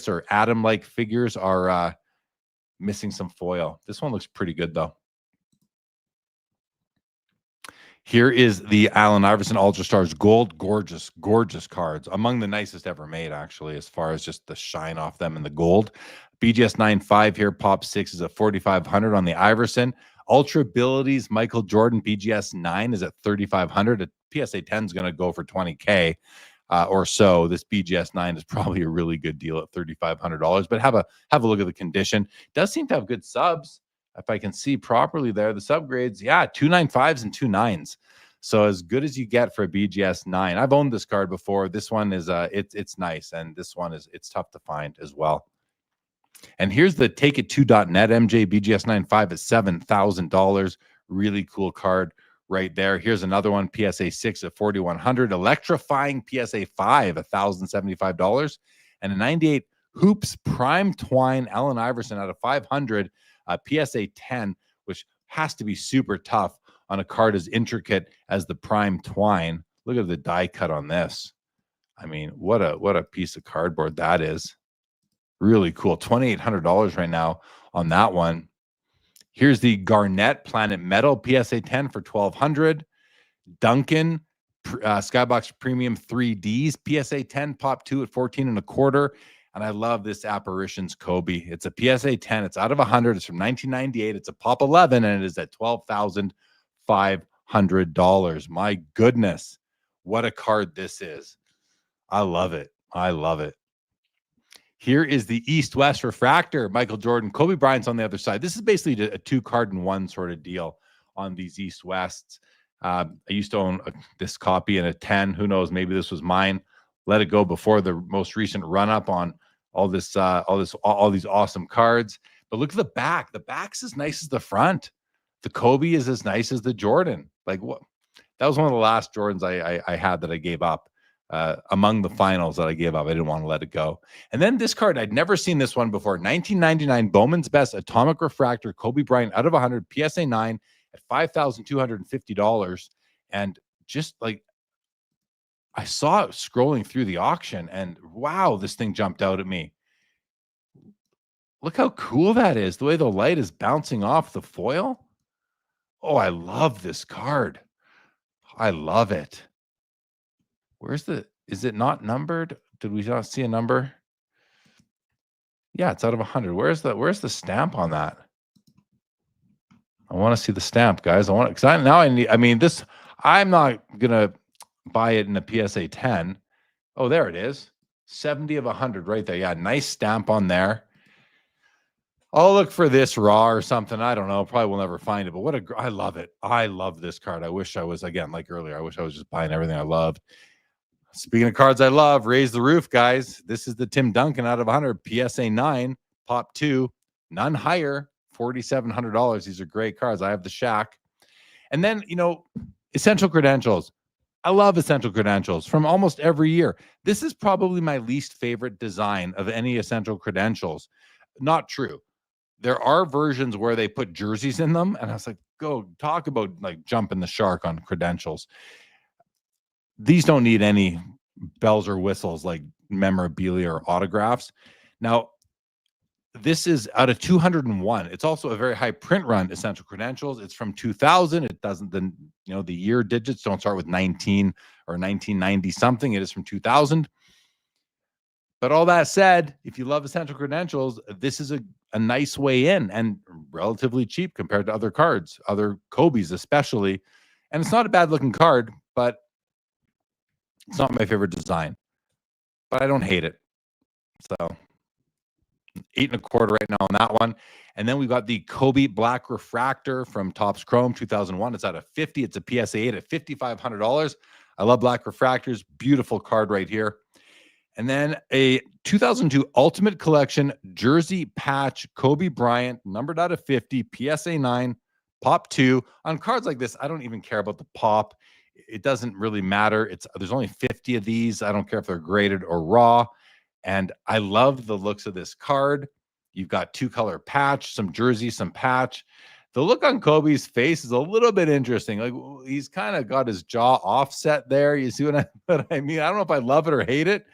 or atom-like figures are missing some foil. This one looks pretty good, though. Here is the Allen Iverson Ultra Stars Gold. Gorgeous cards. Among the nicest ever made, actually, as far as just the shine off them and the gold. BGS 9.5 here. Pop 6 is at $4,500 on the Iverson. Ultra Abilities Michael Jordan BGS 9 is at $3,500. A PSA 10 is going to go for $20K. Or so. This BGS 9 is probably a really good deal at $3,500. But have a look at the condition. Does seem to have good subs. If I can see properly there, the subgrades, yeah, 2 9.5s and 2 9s. So as good as you get for a BGS 9. I've owned this card before. This one is it's nice, and this one it's tough to find as well. And here's the TakeIt2.net MJ BGS 9.5 at $7,000. Really cool card right there. Here's another one, PSA 6 at $4,100. Electrifying PSA 5, $1,075. And a 98 Hoops Prime Twine Allen Iverson out of $500. PSA 10, which has to be super tough on a card as intricate as the Prime Twine. Look at the die cut on this. I mean, what a piece of cardboard that is. Really cool. $2,800 right now on that one. Here's the Garnett Planet Metal PSA 10 for $1,200. Duncan Skybox Premium 3Ds PSA 10 Pop 2 at 14 and a quarter. And I love this Apparitions Kobe. It's a PSA 10. It's out of 100. It's from 1998. It's a Pop 11, and it is at $12,500. My goodness, what a card this is. I love it. I love it. Here is the East-West Refractor. Michael Jordan, Kobe Bryant's on the other side. This is basically a 2-card-in-1 sort of deal on these East-Wests. I used to own this copy in a 10. Who knows? Maybe this was mine. Let it go before the most recent run-up on all these awesome cards. But look at the back. The back's as nice as the front. The Kobe is as nice as the Jordan. Like, what? That was one of the last Jordans I had that I gave up. Among the finals that I gave up, I didn't want to let it go. And then this card, I'd never seen this one before. 1999 Bowman's Best Atomic Refractor Kobe Bryant out of 100 PSA 9 at $5,250. And just like, I saw it scrolling through the auction, and wow, this thing jumped out at me. Look how cool that is. The way the light is bouncing off the foil. Oh, I love this card. I love it. Is it not numbered? Did we not see a number? Yeah, it's out of 100. Where's the stamp on that? I want to see the stamp, guys. I'm not gonna buy it in a PSA 10. Oh, there it is. 70 of 100 right there. Yeah, nice stamp on there. I'll look for this raw or something. I don't know. Probably will never find it, but I love it. I love this card. I wish I was, again, like earlier, I wish I was just buying everything I loved. Speaking of cards I love, raise the roof, guys. This is the Tim Duncan out of 100, PSA 9, Pop 2, none higher, $4,700. These are great cards. I have the Shaq. And then, Essential Credentials. I love Essential Credentials from almost every year. This is probably my least favorite design of any Essential Credentials. Not true. There are versions where they put jerseys in them, and I was like, go talk about like jumping the shark on credentials. These don't need any bells or whistles like memorabilia or autographs. Now, this is out of 201. It's also a very high print run Essential Credentials. It's from 2000. It doesn't, the year digits don't start with 19 or 1990 something. It is from 2000. But all that said, if you love Essential Credentials, this is a nice way in and relatively cheap compared to other cards, other Kobe's especially. And it's not a bad looking card, but it's not my favorite design, but I don't hate it. So 8 and a quarter right now on that one. And then we've got the Kobe Black Refractor from Topps Chrome 2001. It's out of 50. It's a PSA 8 at $5,500. I love black refractors. Beautiful card right here. And then a 2002 Ultimate Collection Jersey Patch Kobe Bryant, numbered out of 50, PSA 9, Pop 2. On cards like this, I don't even care about the pop. It doesn't really matter. There's only 50 of these. I don't care if they're graded or raw. And I love the looks of this card. You've got 2-color patch, some jersey, some patch. The look on Kobe's face is a little bit interesting. Like, he's kind of got his jaw offset there. You see what I mean? I don't know if I love it or hate it,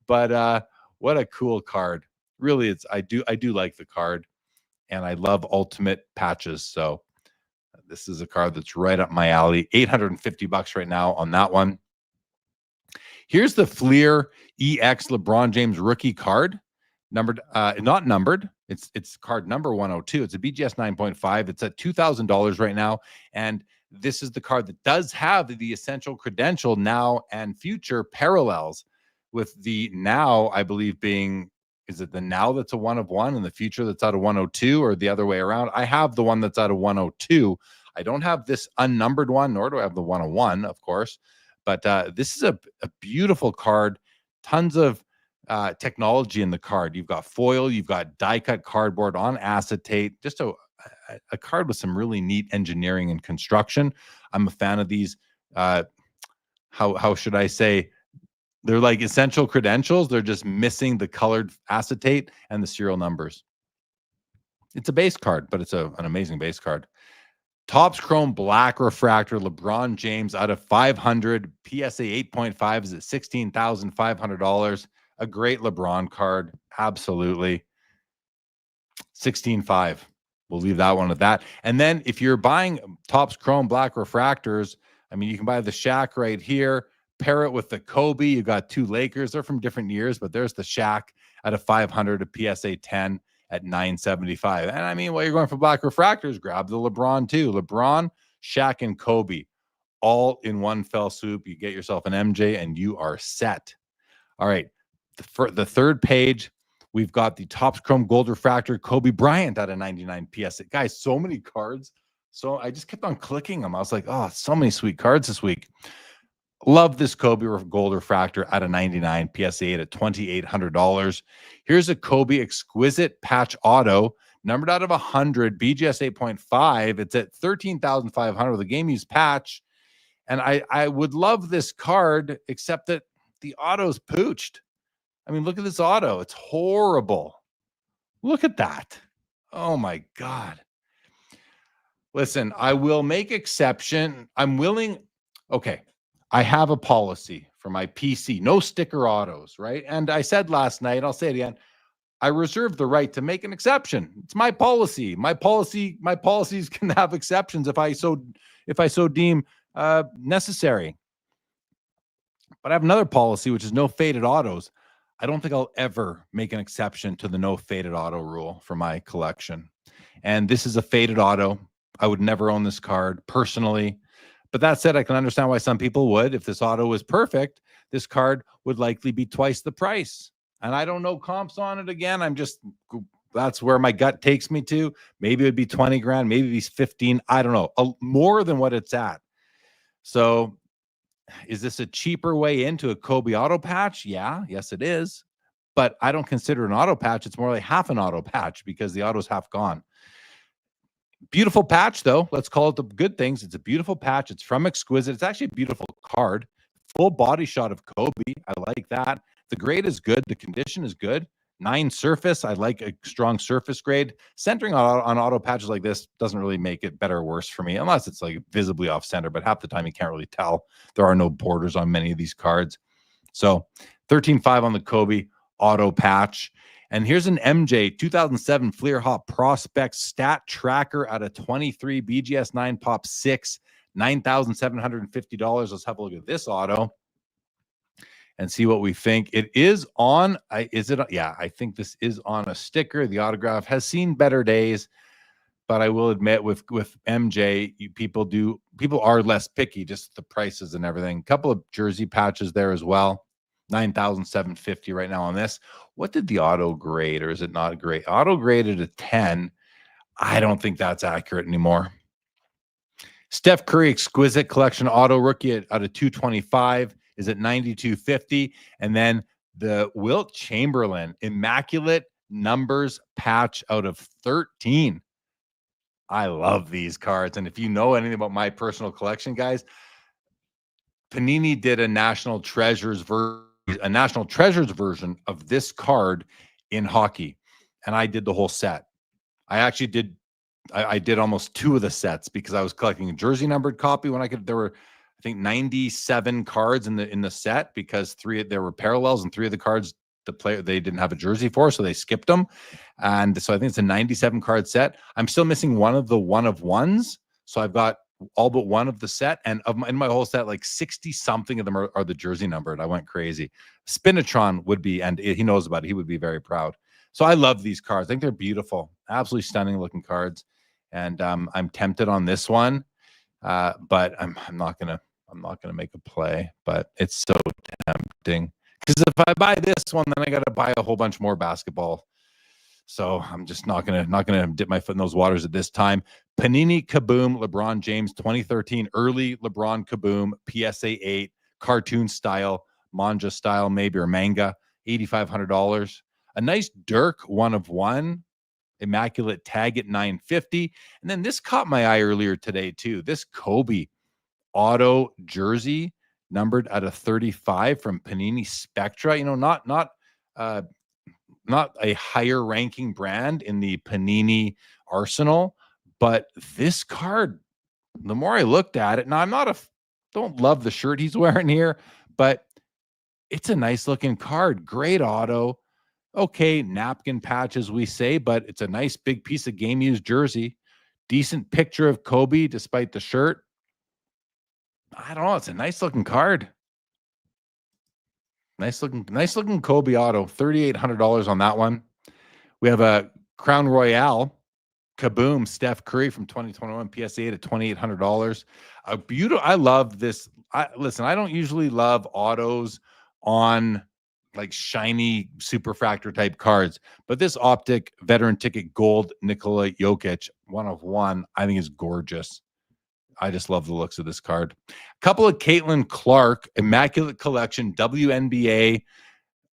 but what a cool card. Really, I do like the card, and I love ultimate patches. So this is a card that's right up my alley. $850 right now on that one. Here's the Fleer EX LeBron James rookie card. Numbered, not numbered. It's card number 102. It's a BGS 9.5. It's at $2,000 right now. And this is the card that does have the Essential Credential now and future parallels, with the now, I believe, being, is it the now that's a 1 of 1 and the future that's out of 102, or the other way around? I have the one that's out of 102. I don't have this unnumbered one, nor do I have the 101, of course. But this is a beautiful card. Tons of technology in the card. You've got foil, you've got die-cut cardboard on acetate. Just a card with some really neat engineering and construction. I'm a fan of these. How should I say? They're like Essential Credentials. They're just missing the colored acetate and the serial numbers. It's a base card, but it's an amazing base card. Topps Chrome Black Refractor LeBron James out of 500. PSA 8.5 is at $16,500. A great LeBron card. Absolutely. 16.5. we'll leave that one at that. And then if you're buying Topps Chrome Black refractors, I mean, you can buy the Shaq right here, pair it with the Kobe. You got two Lakers. They're from different years, but there's the Shaq at a 500, a PSA 10 at 975. And I mean, while you're going for black refractors, grab the LeBron too. LeBron, Shaq, and Kobe all in one fell swoop. You get yourself an MJ and you are set. All right. For the third page, we've got the Topps Chrome Gold Refractor Kobe Bryant at a 99 PSA. Guys, so many cards. So I just kept on clicking them. I was like, oh, so many sweet cards this week. Love this Kobe Gold Refractor at a 99 PSA 8 at $2,800. Here's a Kobe Exquisite Patch Auto, numbered out of 100, BGS 8.5. It's at $13,500 with a game use patch. And I would love this card, except that the auto's pooched. I mean, look at this auto. It's horrible. Look at that. Oh, my God. Listen, I will make exception. I'm willing. Okay. I have a policy for my PC. No sticker autos, right? And I said last night, I'll say it again, I reserve the right to make an exception. It's my policy. My policies can have exceptions if I so deem necessary. But I have another policy, which is no faded autos. I don't think I'll ever make an exception to the no faded auto rule for my collection. And this is a faded auto. I would never own this card personally. But that said, I can understand why some people would. If this auto was perfect, this card would likely be twice the price. And I don't know comps on it again. That's where my gut takes me to. Maybe it would be 20 grand, maybe it's 15. I don't know. More than what it's at. So is this a cheaper way into a Kobe auto patch? Yeah, yes, it is. But I don't consider it an auto patch. It's more like half an auto patch because the auto's half gone. Beautiful patch, though. Let's call it the good things. It's a beautiful patch. It's from Exquisite. It's actually a beautiful card. Full body shot of Kobe. I like that. The grade is good. The condition is good. 9 surface. I like a strong surface grade. Centering on auto patches like this doesn't really make it better or worse for me, unless it's like visibly off center. But half the time you can't really tell. There are no borders on many of these cards. So 13.5 on the Kobe auto patch. And here's an MJ 2007 Fleer Hop Prospect Stat Tracker out of 23 BGS 9 Pop 6, $9,750. Let's have a look at this auto and see what we think. It is on. Yeah, I think this is on a sticker. The autograph has seen better days, but I will admit with MJ, people are less picky, just the prices and everything. A couple of jersey patches there as well. $9,750 right now on this. What did the auto grade, or is it not great? Auto graded a 10. I don't think that's accurate anymore. Steph Curry Exquisite Collection Auto Rookie out of 225 is at 92.50. And then the Wilt Chamberlain Immaculate Numbers patch out of 13. I love these cards. And if you know anything about my personal collection, guys, Panini did a National Treasures version of this card in hockey, and I did the whole set. I did almost 2 of the sets because I was collecting a jersey numbered copy when there were, I think, 97 cards in the set, because there were parallels and 3 of the cards they didn't have a jersey for, so they skipped them. And so I think it's a 97 card set. I'm still missing one of the one of ones, so I've got all but one of the set, and in my whole set, like 60 something of them are the jersey numbered. I went crazy. Spinatron would be, and he knows about it. He would be very proud. So I love these cards. I think they're beautiful, absolutely stunning looking cards. And I'm tempted on this one, but I'm not gonna make a play. But it's so tempting, because if I buy this one, then I got to buy a whole bunch more basketball. So I'm just not gonna dip my foot in those waters at this time. Panini Kaboom LeBron James 2013 early LeBron Kaboom PSA 8 cartoon style, manga style maybe, or manga, $8,500. A nice Dirk 1 of 1 immaculate tag at $950. And then this caught my eye earlier today too. This Kobe auto jersey numbered at a 35 from Panini Spectra. You know, not a higher ranking brand in the Panini arsenal, but this card, the more I looked at it, now don't love the shirt he's wearing here, but it's a nice looking card. Great auto. Okay, napkin patch, as we say, but it's a nice big piece of game used jersey. Decent picture of Kobe despite the shirt. I don't know. It's a nice looking card. Nice looking Kobe auto. $3,800 on that one. We have a Crown Royale Kaboom Steph Curry from 2021 PSA at $2,800. A beautiful. I love this. Listen, I don't usually love autos on like shiny superfractor type cards, but this optic veteran ticket gold Nikola Jokic 1/1, I think is gorgeous. I just love the looks of this card. A couple of Caitlin Clark Immaculate Collection WNBA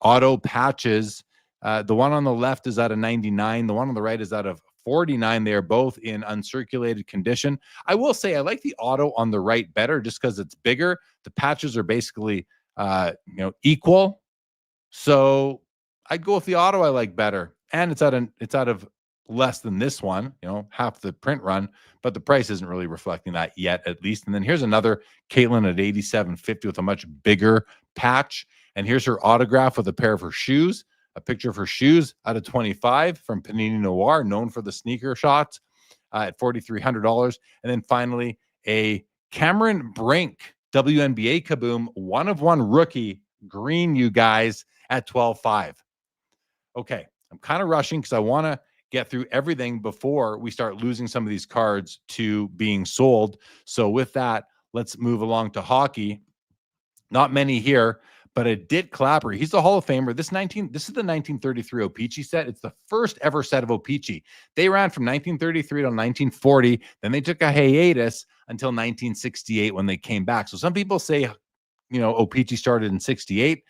auto patches. The one on the left is out of 99. The one on the right is out of 49. They are both in uncirculated condition. I will say I like the auto on the right better just because it's bigger. The patches are basically equal. So I'd go with the auto I like better. And it's out of less than this one, half the print run, but the price isn't really reflecting that yet, at least. And then here's another Caitlin at 87.50 with a much bigger patch. And here's her autograph with a pair of her shoes, a picture of her shoes out of 25 from Panini Noir, known for the sneaker shots, at $4,300. And then finally, a Cameron Brink WNBA Kaboom 1/1 rookie green, you guys, at 12.5. Okay, I'm kind of rushing because I want to get through everything before we start losing some of these cards to being sold. So with that, let's move along to hockey. Not many here, but a Dit Clapper. He's the Hall of Famer. This is the 1933 O-Pee-Chee set. It's the first ever set of O-Pee-Chee. They ran from 1933 to 1940. Then they took a hiatus until 1968 when they came back. So some people say, O-Pee-Chee started in 68.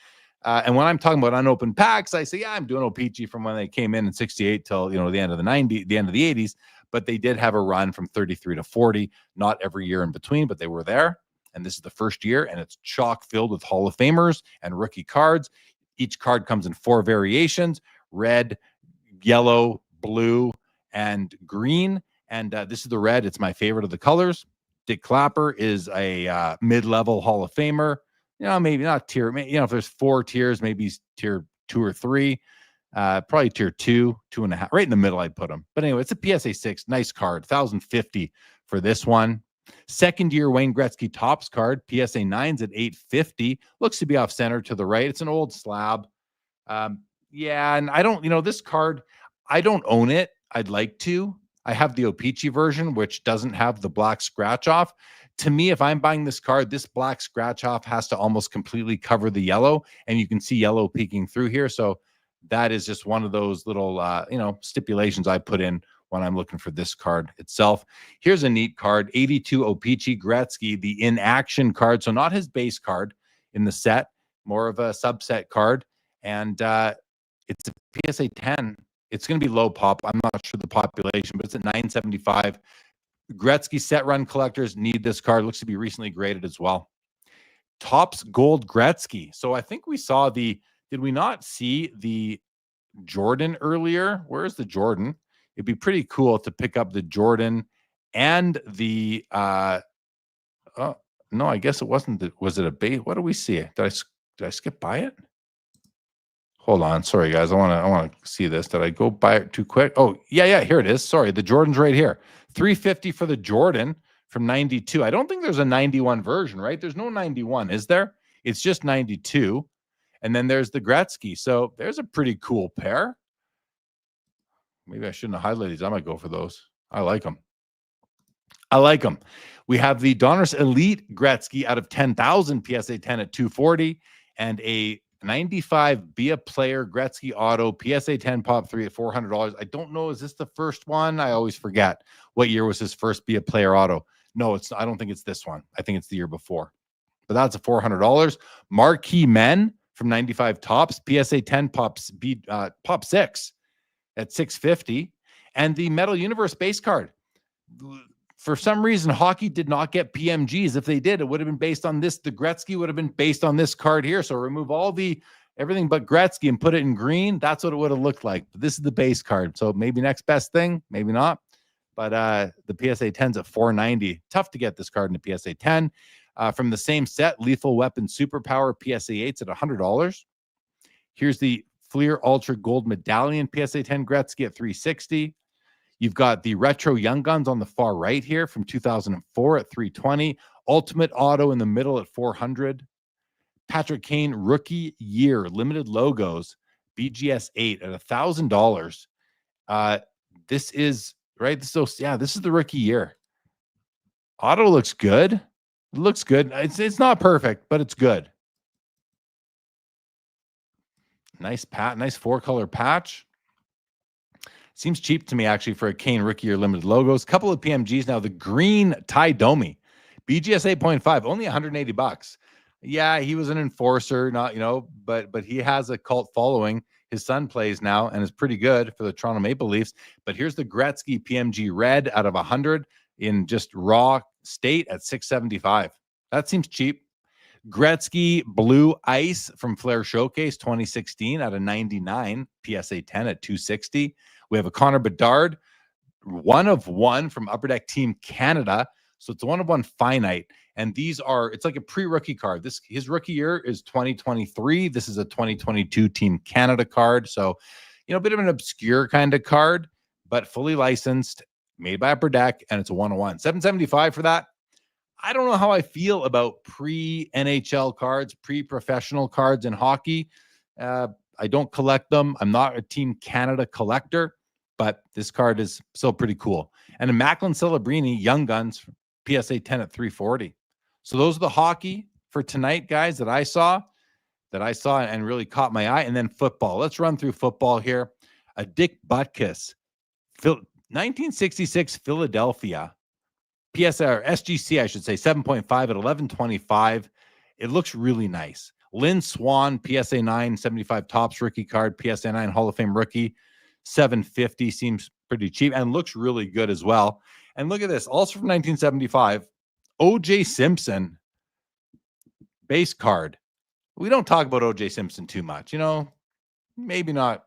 And when I'm talking about unopened packs, I say, yeah, I'm doing O-Pee-Chee from when they came in 68 till, the end of the 90s, the end of the 80s. But they did have a run from 33 to 40, not every year in between, but they were there. And this is the first year, and it's chock filled with Hall of Famers and rookie cards. Each card comes in 4 variations: red, yellow, blue, and green. And this is the red. It's my favorite of the colors. Dick Clapper is a mid-level Hall of Famer. Maybe not tier. If there's 4 tiers, maybe he's tier 2 or 3. Probably tier 2, 2.5, right in the middle. I'd put him. But anyway, it's a PSA 6. Nice card. 1,050 for this one. Second year Wayne Gretzky Topps card, PSA 9s at 850. Looks to be off center to the right. It's an old slab. And I don't, this card, I don't own it. I'd like to. I have the O-Pee-Chee version, which doesn't have the black scratch off. To me, if I'm buying this card, this black scratch off has to almost completely cover the yellow, and you can see yellow peeking through here. So that is just one of those little, stipulations I put in when I'm looking for this card itself. Here's a neat card, 82 O-Pee-Chee Gretzky, the in-action card. So not his base card in the set, more of a subset card. And it's a PSA 10. It's going to be low pop. I'm not sure the population, but it's at 975. Gretzky set run collectors need this card. Looks to be recently graded as well. Topps Gold Gretzky. So I think we saw did we not see the Jordan earlier? Where's the Jordan? It'd be pretty cool to pick up the Jordan and the no, I guess it wasn't. Was it a base? What do we see? Did I skip by it? Hold on. Sorry, guys. I want to see this. Did I go by it too quick? Oh, yeah. Here it is. Sorry. The Jordan's right here. $350 for the Jordan from 92. I don't think there's a 91 version, right? There's no 91, is there? It's just 92. And then there's the Gretzky. So there's a pretty cool pair. Maybe I shouldn't have highlighted these. I might go for those. I like them. We have the Donruss Elite Gretzky out of 10,000 PSA 10 at 240, and a 95 Be a Player Gretzky Auto PSA 10 Pop 3 at $400. I don't know. Is this the first one? I always forget. What year was his first Be a Player Auto? No, I don't think it's this one. I think it's the year before. But that's a $400. Marquee Men from 95 Topps PSA 10 Pop 6 at $650. And the Metal Universe base card. For some reason, hockey did not get PMGs. If they did, it would have been based on this. The Gretzky would have been based on this card here. So remove everything but Gretzky and put it in green. That's what it would have looked like. But this is the base card. So maybe next best thing, maybe not. But the PSA 10's at $490. Tough to get this card in the PSA 10. From the same set, Lethal Weapon Superpower PSA 8's at $100. Here's the Fleer Ultra Gold Medallion PSA 10 Gretzky at $360. You've got the Retro Young Guns on the far right here from 2004 at $320. Ultimate Auto in the middle at $400. Patrick Kane Rookie Year Limited Logos BGS 8 at $1,000. This is right. So yeah, this is the rookie year. Auto looks good. It looks good. It's not perfect, but it's good. Nice nice 4-color patch. Seems cheap to me actually for a Kane Rookie Year Limited Logos. Couple of PMGs now. The green Ty Domi BGS 8.5, only $180. Yeah, he was an enforcer, not but he has a cult following. His son plays now and is pretty good for the Toronto Maple Leafs. But here's the Gretzky PMG Red out of 100 in just raw state at $675. That seems cheap. Gretzky Blue Ice from Flair Showcase 2016 out of 99, PSA 10 at $260. We have a Connor Bedard, 1 of 1 from Upper Deck Team Canada. So it's a 1 of 1 finite. And these are, it's like a pre-rookie card. His rookie year is 2023. This is a 2022 Team Canada card. So, a bit of an obscure kind of card, but fully licensed, made by Upper Deck, and it's a 1 of 1. $775 for that. I don't know how I feel about pre-NHL cards, pre-professional cards in hockey. I don't collect them. I'm not a Team Canada collector, but this card is still pretty cool. And a Macklin Celebrini Young Guns PSA 10 at $340. So those are the hockey for tonight, guys, that I saw and really caught my eye. And then football. Let's run through football here. A Dick Butkus, 1966 Philadelphia. PSA or SGC, I should say, 7.5 at $11.25. It looks really nice. Lynn Swan, PSA 9, 75 Topps rookie card, PSA 9 Hall of Fame rookie, $750. Seems pretty cheap and looks really good as well. And look at this, also from 1975, O.J. Simpson base card. We don't talk about O.J. Simpson too much, maybe not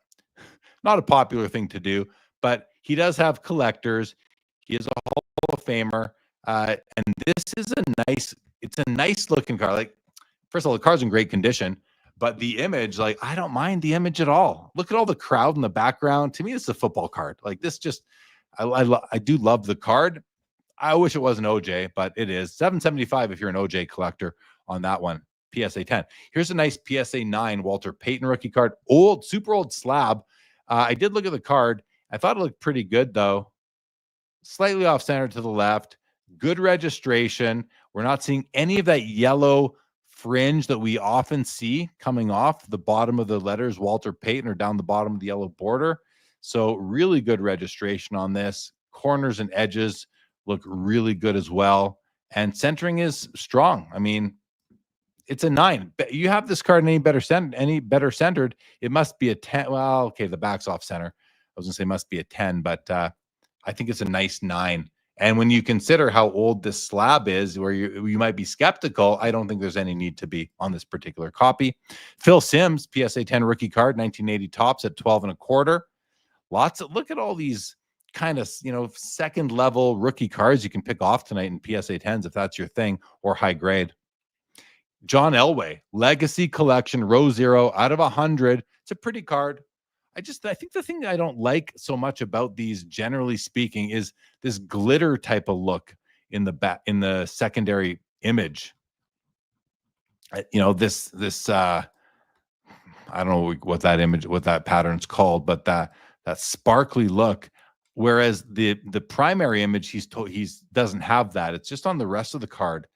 a popular thing to do, but he does have collectors. He is a Hall of Famer. And this is it's a nice looking card. Like, first of all, the card's in great condition, but the image, I don't mind the image at all. Look at all the crowd in the background. To me, it's a football card. Like this I do love the card. I wish it wasn't OJ, but it is. $775 if you're an OJ collector on that one. PSA 10. Here's a nice PSA 9 Walter Payton rookie card. Super old slab. I did look at the card. I thought it looked pretty good, though. Slightly off center to the left. Good registration. We're not seeing any of that yellow fringe that we often see coming off the bottom of the letters Walter Payton or down the bottom of the yellow border. So really good registration on this. Corners and edges look really good as well. And centering is strong. I mean, it's a 9. You have this card any better centered, it must be a 10. Well, okay, the back's off center. I was going to say must be a 10, but I think it's a nice 9. And when you consider how old this slab is, where you might be skeptical, I don't think there's any need to be on this particular copy. Phil Simms, PSA 10 rookie card, 1980 Topps at 12.25. Look at all these kind of, second level rookie cards you can pick off tonight in PSA 10s if that's your thing, or high grade. John Elway, Legacy Collection, row 0 out of 100. It's a pretty card. I think the thing that I don't like so much about these, generally speaking, is this glitter type of look in the secondary image. This I don't know what that pattern's called, but that sparkly look. Whereas the primary image, he doesn't have that. It's just on the rest of the card.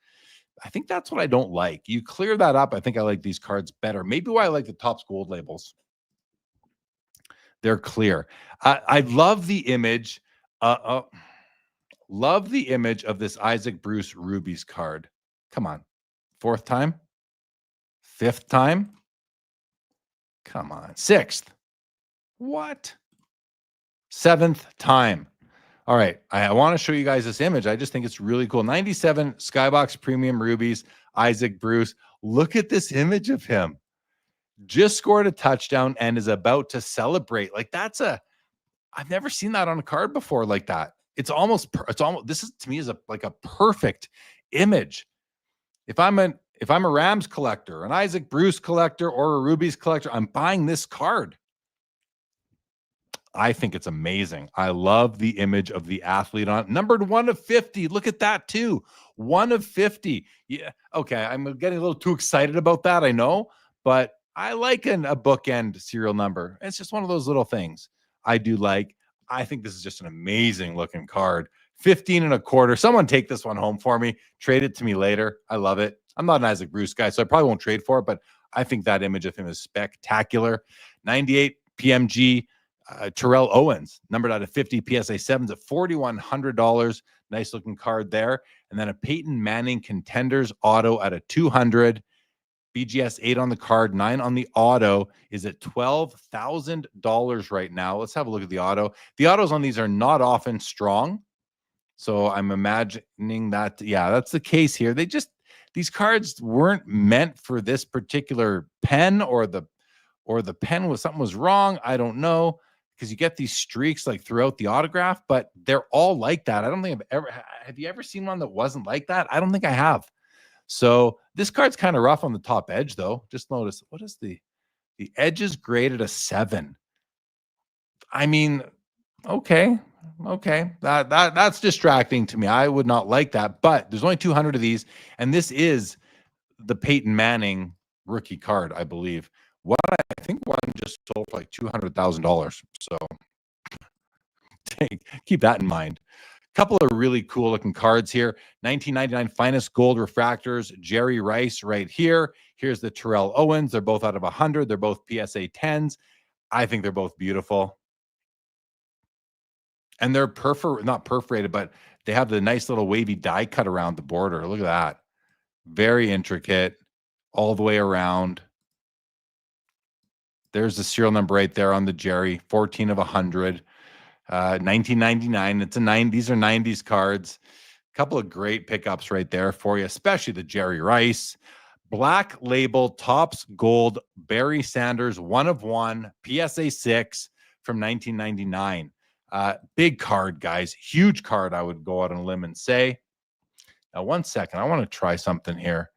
I think that's what I don't like. You clear that up. I think I like these cards better. Maybe why I like the Topps gold labels. They're clear. I love the image. Love the image of this Isaac Bruce Rubies card. Come on. 4th time? 5th time? Come on. 6th. What? 7th time. All right. I want to show you guys this image. I just think it's really cool. 97 Skybox Premium Rubies, Isaac Bruce. Look at this image of him. Just scored a touchdown and is about to celebrate. Like I've never seen that on a card before like that. It's almost, this is to me is like a perfect image. If I'm a Rams collector, an Isaac Bruce collector, or a Rubies collector, I'm buying this card. I think it's amazing. I love the image of the athlete on numbered 1 of 50. Look at that too. 1 of 50. Yeah. Okay. I'm getting a little too excited about that. I know, but I like a bookend serial number. It's just one of those little things I do like. I think this is just an amazing looking card. 15 and a quarter. Someone take this one home for me. Trade it to me later. I love it. I'm not an Isaac Bruce guy, so I probably won't trade for it, but I think that image of him is spectacular. 98 PMG. Terrell Owens, numbered out of 50, PSA 7s at $4,100. Nice looking card there. And then a Peyton Manning Contenders auto at a 200. BGS 8 on the card, 9 on the auto is at $12,000 right now. Let's have a look at the auto. The autos on these are not often strong. So I'm imagining that, yeah, that's the case here. These cards weren't meant for this particular pen, or the pen was something was wrong. I don't know, because you get these streaks like throughout the autograph, but they're all like that. I don't think have you ever seen one that wasn't like that? I don't think I have. So this card's kind of rough on the top edge though. Just notice, what is the edge is graded a 7. I mean, okay. That's distracting to me. I would not like that, but there's only 200 of these, and this is the Peyton Manning rookie card, I believe. I think one just sold for like $200,000. So keep that in mind. A couple of really cool looking cards here. 1999 Finest Gold Refractors, Jerry Rice right here. Here's the Terrell Owens. They're both out of 100. They're both PSA 10s. I think they're both beautiful. And they're not perforated, but they have the nice little wavy die cut around the border. Look at that. Very intricate all the way around. There's the serial number right there on the Jerry, 14 of 100, 1999. It's a 9. These are 90s cards. A couple of great pickups right there for you, especially the Jerry Rice. Black label Topps Gold Barry Sanders, 1 of 1, PSA 6 from 1999. Big card, guys. Huge card, I would go out on a limb and say. Now, 1 second. I want to try something here.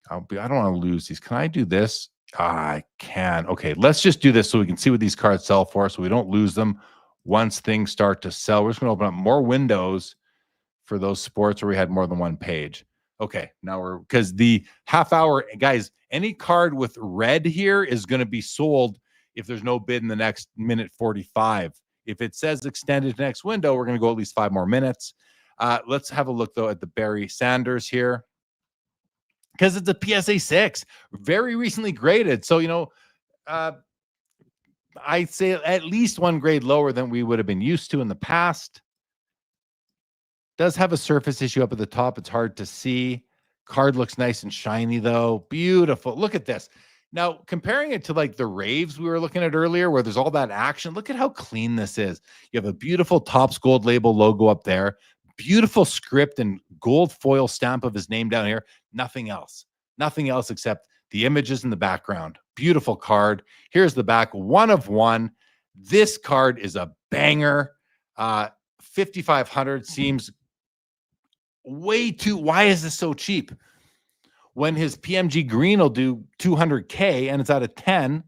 I don't want to lose these. Can I do this? I can. Okay, let's just do this so we can see what these cards sell for, so we don't lose them once things start to sell. We're just going to open up more windows for those sports where we had more than one page. Okay, now because the half hour, guys, any card with red here is going to be sold if there's no bid in the next minute 45. If it says extended to next window, we're going to go at least 5 more minutes. Let's have a look, though, at the Barry Sanders here, because it's a PSA 6, very recently graded. So, I'd say at least 1 grade lower than we would have been used to in the past. Does have a surface issue up at the top. It's hard to see. Card looks nice and shiny, though. Beautiful. Look at this. Now, comparing it to like the Raves we were looking at earlier, where there's all that action, look at how clean this is. You have a beautiful Topps Gold label logo up there. Beautiful script and gold foil stamp of his name down here. Nothing else. Nothing else except the images in the background. Beautiful card. Here's the back. 1 of 1. This card is a banger. 5,500 seems way too. Why is this so cheap? When his PMG green will do $200K and it's out of 10.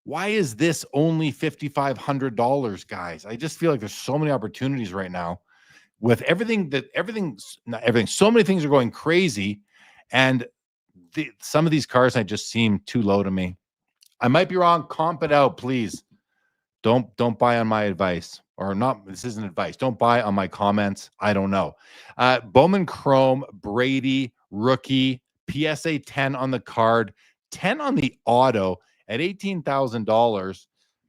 Why is this only $5,500, guys? I just feel like there's so many opportunities right now with so many things are going crazy, and some of these cars I just seem too low to me. I might be wrong. Comp it out, please. Don't buy on my advice, or not. This isn't advice. Don't buy on my comments. I don't know. Bowman Chrome Brady rookie PSA 10 on the card, 10 on the auto at $18,000.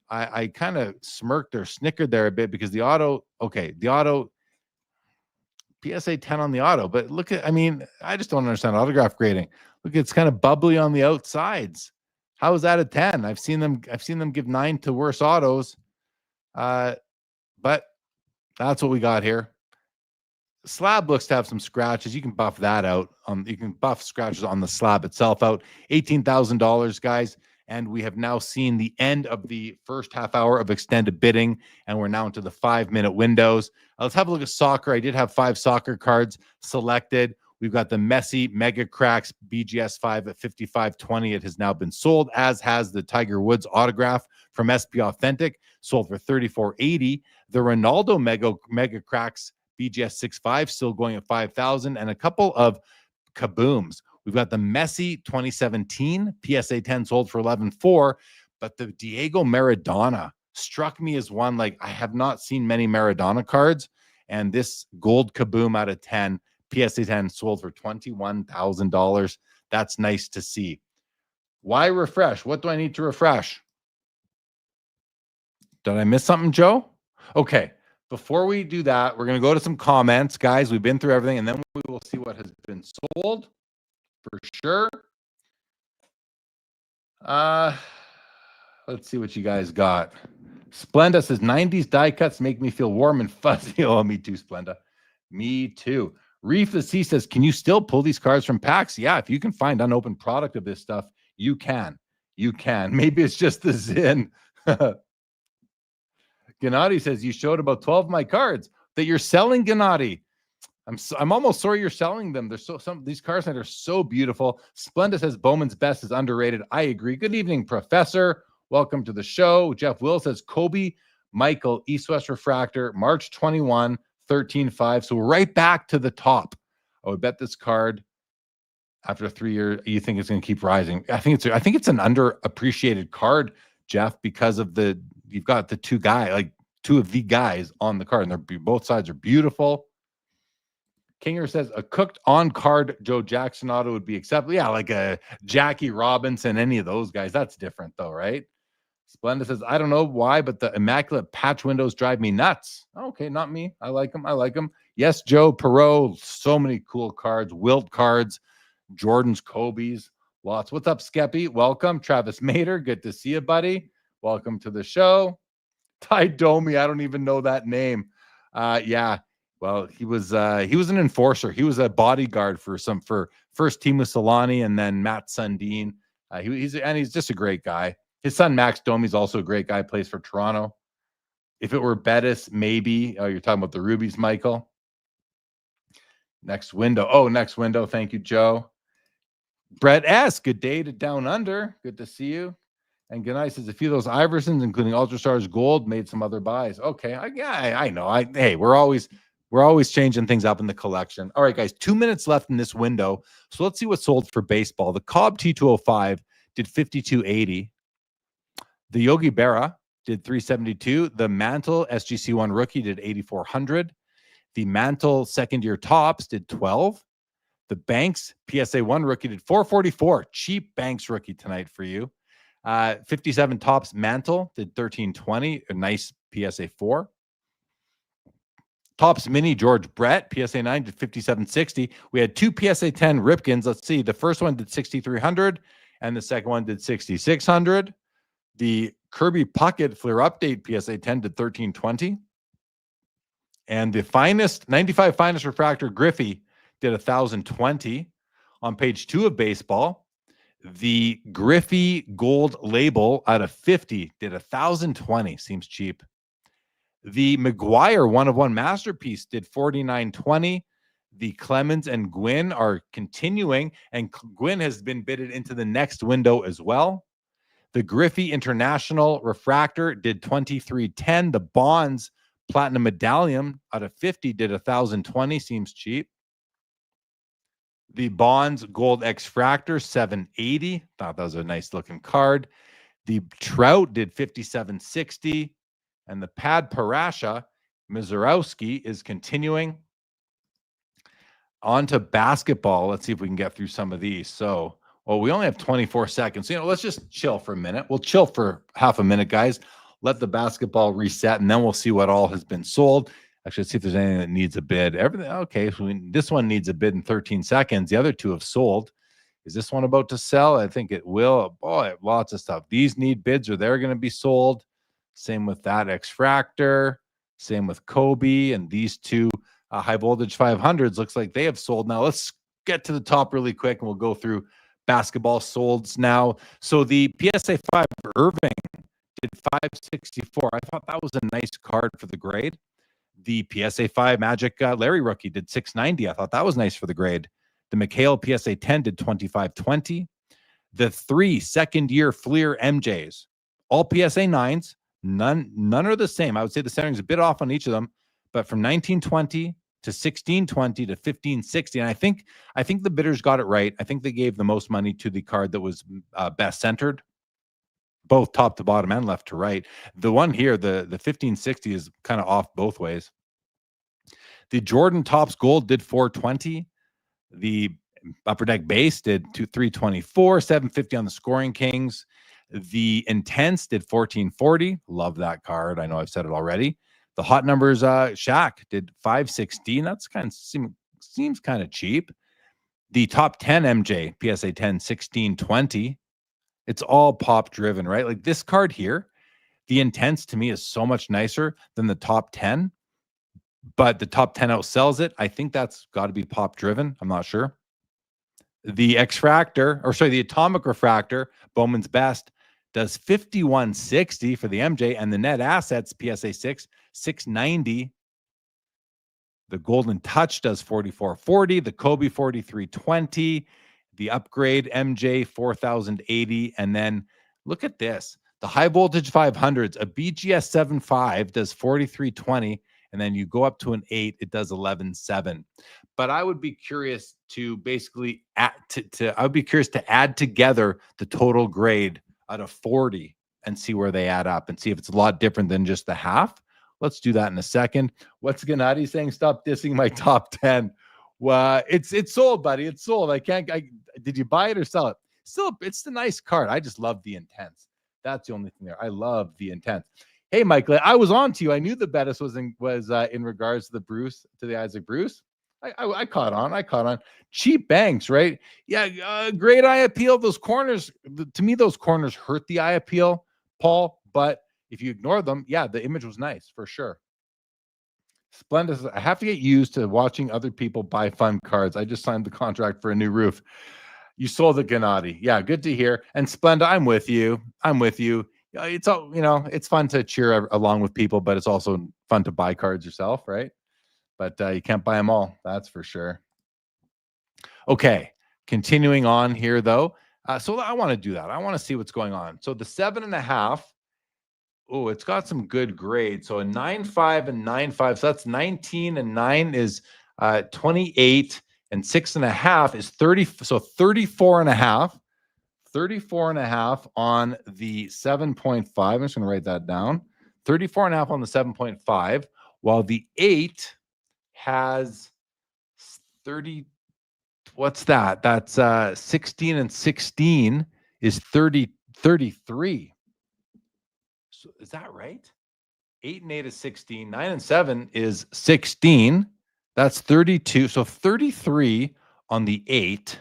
I kind of smirked or snickered there a bit because the auto PSA 10 on the auto, but look at, I just don't understand autograph grading. Look, it's kind of bubbly on the outsides. How is that a 10? I've seen them give 9 to worse autos. But that's what we got here. Slab looks to have some scratches. You can buff that out. You can buff scratches on the slab itself out. $18,000, guys. And we have now seen the end of the first half hour of extended bidding, and we're now into the 5-minute windows. Let's have a look at soccer. I did have 5 soccer cards selected. We've got the Messi Mega Cracks BGS 5 at 55.20. It has now been sold, as has the Tiger Woods autograph from SP Authentic, sold for 34.80. The Ronaldo Mega Cracks BGS 6.5 still going at 5,000, and a couple of kabooms. We've got the Messi 2017 PSA 10 sold for 11.4, but the Diego Maradona struck me as one, like, I have not seen many Maradona cards, and this gold kaboom out of 10 PSA 10 sold for $21,000. That's nice to see. Why refresh? What do I need to refresh? Did I miss something, Joe? Okay. Before we do that, we're going to go to some comments. Guys, we've been through everything, and then we will see what has been sold for sure. Let's see what you guys got. Splenda says, 90s die cuts make me feel warm and fuzzy. Oh, me too, Splenda. Me too. Reef the Sea says, can you still pull these cards from packs? Yeah, if you can find unopened product of this stuff, you can. You can. Maybe it's just the Zin. Gennady says, you showed about 12 of my cards that you're selling, Gennady. I'm almost sorry you're selling them. There's these cards that are so beautiful. Splenda says Bowman's Best is underrated. I agree. Good evening, Professor. Welcome to the show. Jeff Will says Kobe Michael East West Refractor, March 21, 13.5. So right back to the top. I would bet this card after 3 years, you think it's going to keep rising. I think it's an underappreciated card, Jeff, because of you've got the two of the guys on the card, and both sides are beautiful. Kinger says a cooked on card Joe Jackson auto would be acceptable. Yeah, like a Jackie Robinson, any of those guys. That's different though, right? Splenda says, I don't know why, but the immaculate patch windows drive me nuts. Okay, not me. I like them. Yes, Joe Perot, so many cool cards, Wilt cards, Jordan's, Kobe's, lots. What's up, Skeppy? Welcome. Travis Mater, good to see you, buddy. Welcome to the show. Ty Domi, I don't even know that name. Yeah. Well, he was an enforcer. He was a bodyguard for first Teemu Selanne and then Matt Sundin. He's just a great guy. His son Max Domi is also a great guy. Plays for Toronto. If it were Bettis, maybe. Oh, you're talking about the Rubies, Michael. Next window. Oh, next window. Thank you, Joe. Brett S. Good day to Down Under. Good to see you. And Ganai says a few of those Iversons, including Ultra Stars Gold, made some other buys. Okay, I know. Hey, we're always changing things up in the collection. All right, guys, 2 minutes left in this window. So let's see what sold for baseball. The Cobb T205 did 52.80. The Yogi Berra did 372. The Mantle SGC1 rookie did 8,400. The Mantle second-year tops did 12. The Banks PSA1 rookie did 444. Cheap Banks rookie tonight for you. 57 tops Mantle did 1320. A nice PSA 4. Tops Mini George Brett PSA 9 did 5760. We had two PSA 10 Ripkins. Let's see. The first one did 6300 and the second one did 6600. The Kirby Puckett Fleer Update PSA 10 did 1320. And the finest 95 finest refractor Griffey did 1020. On page 2 of baseball, the Griffey Gold Label out of 50 did 1020. Seems cheap. The McGuire 1/1 Masterpiece did 4920. The Clemens and Gwynn are continuing, and Gwynn has been bidded into the next window as well. The Griffey International Refractor did 2310. The Bonds Platinum Medallion out of 50 did 1020. Seems cheap. The Bonds Gold X-Fractor 780. Thought that was a nice looking card. The Trout did 5760. And the Pad Parasha Mizorowski is continuing. On to basketball. Let's see if we can get through some of these. So, we only have 24 seconds. Let's just chill for a minute. We'll chill for half a minute, guys. Let the basketball reset, and then we'll see what all has been sold. Actually, let's see if there's anything that needs a bid. Everything okay. So this one needs a bid in 13 seconds. The other two have sold. Is this one about to sell? I think it will. Boy, lots of stuff. These need bids, or they're going to be sold. Same with that X-Fractor. Same with Kobe. And these two high voltage 500s looks like they have sold. Now let's get to the top really quick, and we'll go through basketball solds now. So the PSA 5 Irving did 564. I thought that was a nice card for the grade. The PSA 5 Magic Larry rookie did 690. I thought that was nice for the grade. The McHale PSA 10 did 25.20. The 3 second-year Fleer MJs, all PSA 9s, none are the same. I would say the centering's a bit off on each of them, but from 1920 to 1620 to 1560, and I think the bidders got it right. I think they gave the most money to the card that was best centered, both top to bottom and left to right. The one here, the 1560, is kind of off both ways. The Jordan Topps Gold did 420. The Upper Deck Base did 324, 750 on the Scoring Kings. The Intense did 1440. Love that card. I know I've said it already. The Hot Numbers Shaq did 516. That's kind of seems kind of cheap. The Top 10 MJ PSA 10 1620. It's all pop driven, right? Like this card here, the Intense to me is so much nicer than the Top 10, but the Top 10 outsells it. I think that's got to be pop driven. I'm not sure. The the Atomic Refractor, Bowman's Best, does 5160 for the MJ, and the Net Assets PSA 6 690. The Golden Touch does 4440. The Kobe 4320. The Upgrade MJ 4080. And then look at this. The High Voltage 500s, a BGS 7.5 does 4320. And then you go up to an 8, it does 11.7. But I would be curious to basically add together the total grade out of 40 and see where they add up and see if it's a lot different than just the half. Let's do that in a second. What's Gennady saying? Stop dissing my top 10. Well, it's sold, buddy. It's sold. Did you buy it or sell it? Still, it's the nice card. I just love the Intense. That's the only thing there. I love the Intense. Hey, Michael, I was on to you. I knew the Bettis was in regards to the Isaac Bruce. I caught on. Cheap banks, right? Yeah, great eye appeal. Those corners, to me, those corners hurt the eye appeal, Paul. But if you ignore them, yeah, the image was nice for sure. Splendid. I have to get used to watching other people buy fun cards. I just signed the contract for a new roof. You sold the Gennady. Yeah, good to hear. And Splenda, I'm with you. It's all, it's fun to cheer along with people, but it's also fun to buy cards yourself, right? But you can't buy them all. That's for sure. Okay. Continuing on here though. So I want to do that. I want to see what's going on. So the 7.5, oh, it's got some good grades. So a 9.5 and 9.5. So that's 19 and 9 is 28 and 6.5 is 30. So 34.5. 34.5 on the 7.5. I'm just going to write that down. 34.5 on the 7.5, while the 8 has 30. What's that? That's 16 and 16 is 33. So is that right? 8 and 8 is 16. 9 and 7 is 16. That's 32. So 33 on the 8.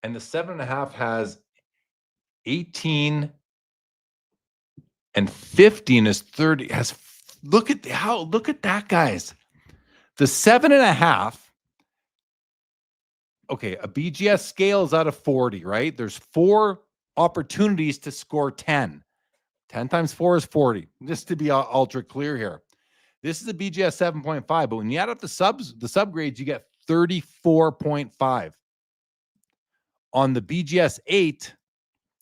And the 7.5 has 18 and 15 is 30. Look at that, guys. The 7.5. Okay, a BGS scales out of 40, right? There's 4 opportunities to score 10. 10 times 4 is 40. Just to be ultra clear here. This is a BGS 7.5, but when you add up the subgrades, you get 34.5. On the BGS 8,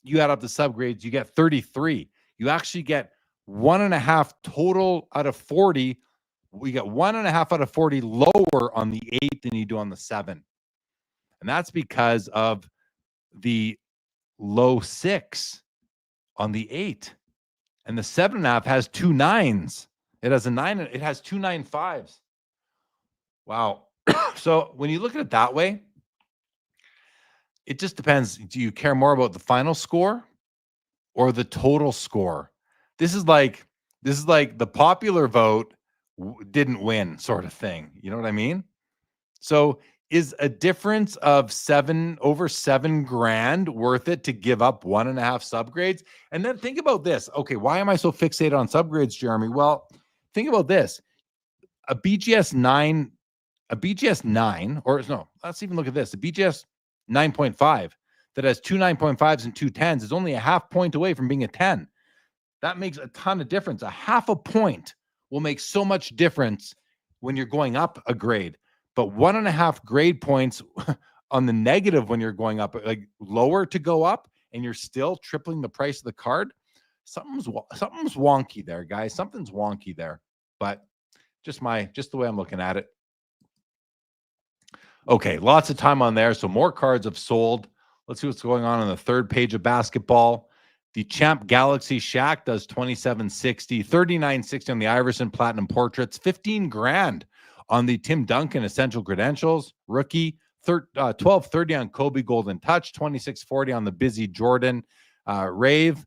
you add up the subgrades, you get 33. You actually get 1.5 total out of 40. We get 1.5 out of 40 lower on the 8 than you do on the 7. And that's because of the low 6 on the 8. And the 7.5 has 2 9s. It has a 9, it has 2 9.5s. Wow. So when you look at it that way, it just depends. Do you care more about the final score or the total score? This is like the popular vote didn't win sort of thing. You know what I mean? So is a difference of over $7,000 worth it to give up 1.5 subgrades? And then think about this. Okay, why am I so fixated on subgrades, Jeremy? Well, think about this. A BGS 9, or no, let's even look at this. A BGS 9.5 that has 2 9.5s and 2 10s is only a half point away from being a 10. That makes a ton of difference. A half a point will make so much difference when you're going up a grade. but 1.5 grade points on the negative when you're going up, like lower to go up, and you're still tripling the price of the card. Something's wonky there, guys. Something's wonky there, but just the way I'm looking at it. Okay, lots of time on there. So more cards have sold. Let's see what's going on the third page of basketball. The Champ Galaxy Shaq does $27.60, $39.60 on the Iverson Platinum Portraits, 15 grand on the Tim Duncan Essential Credentials rookie, $12.30 on Kobe Golden Touch, $26.40 on the Busy Jordan Rave,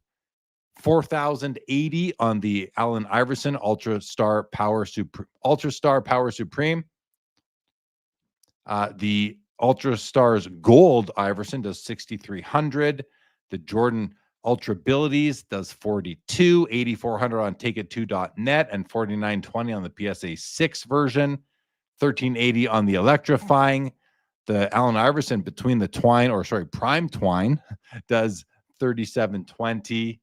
$4,080 on the Allen Iverson Ultra Star Power Supreme. The Ultra Stars Gold Iverson does $6,300. The Jordan Ultra Abilities does $42, $8,400 on TakeIt2.net, and $49.20 on the PSA 6 version, $13.80 on the Electrifying. The Allen Iverson Prime Twine does $37.20.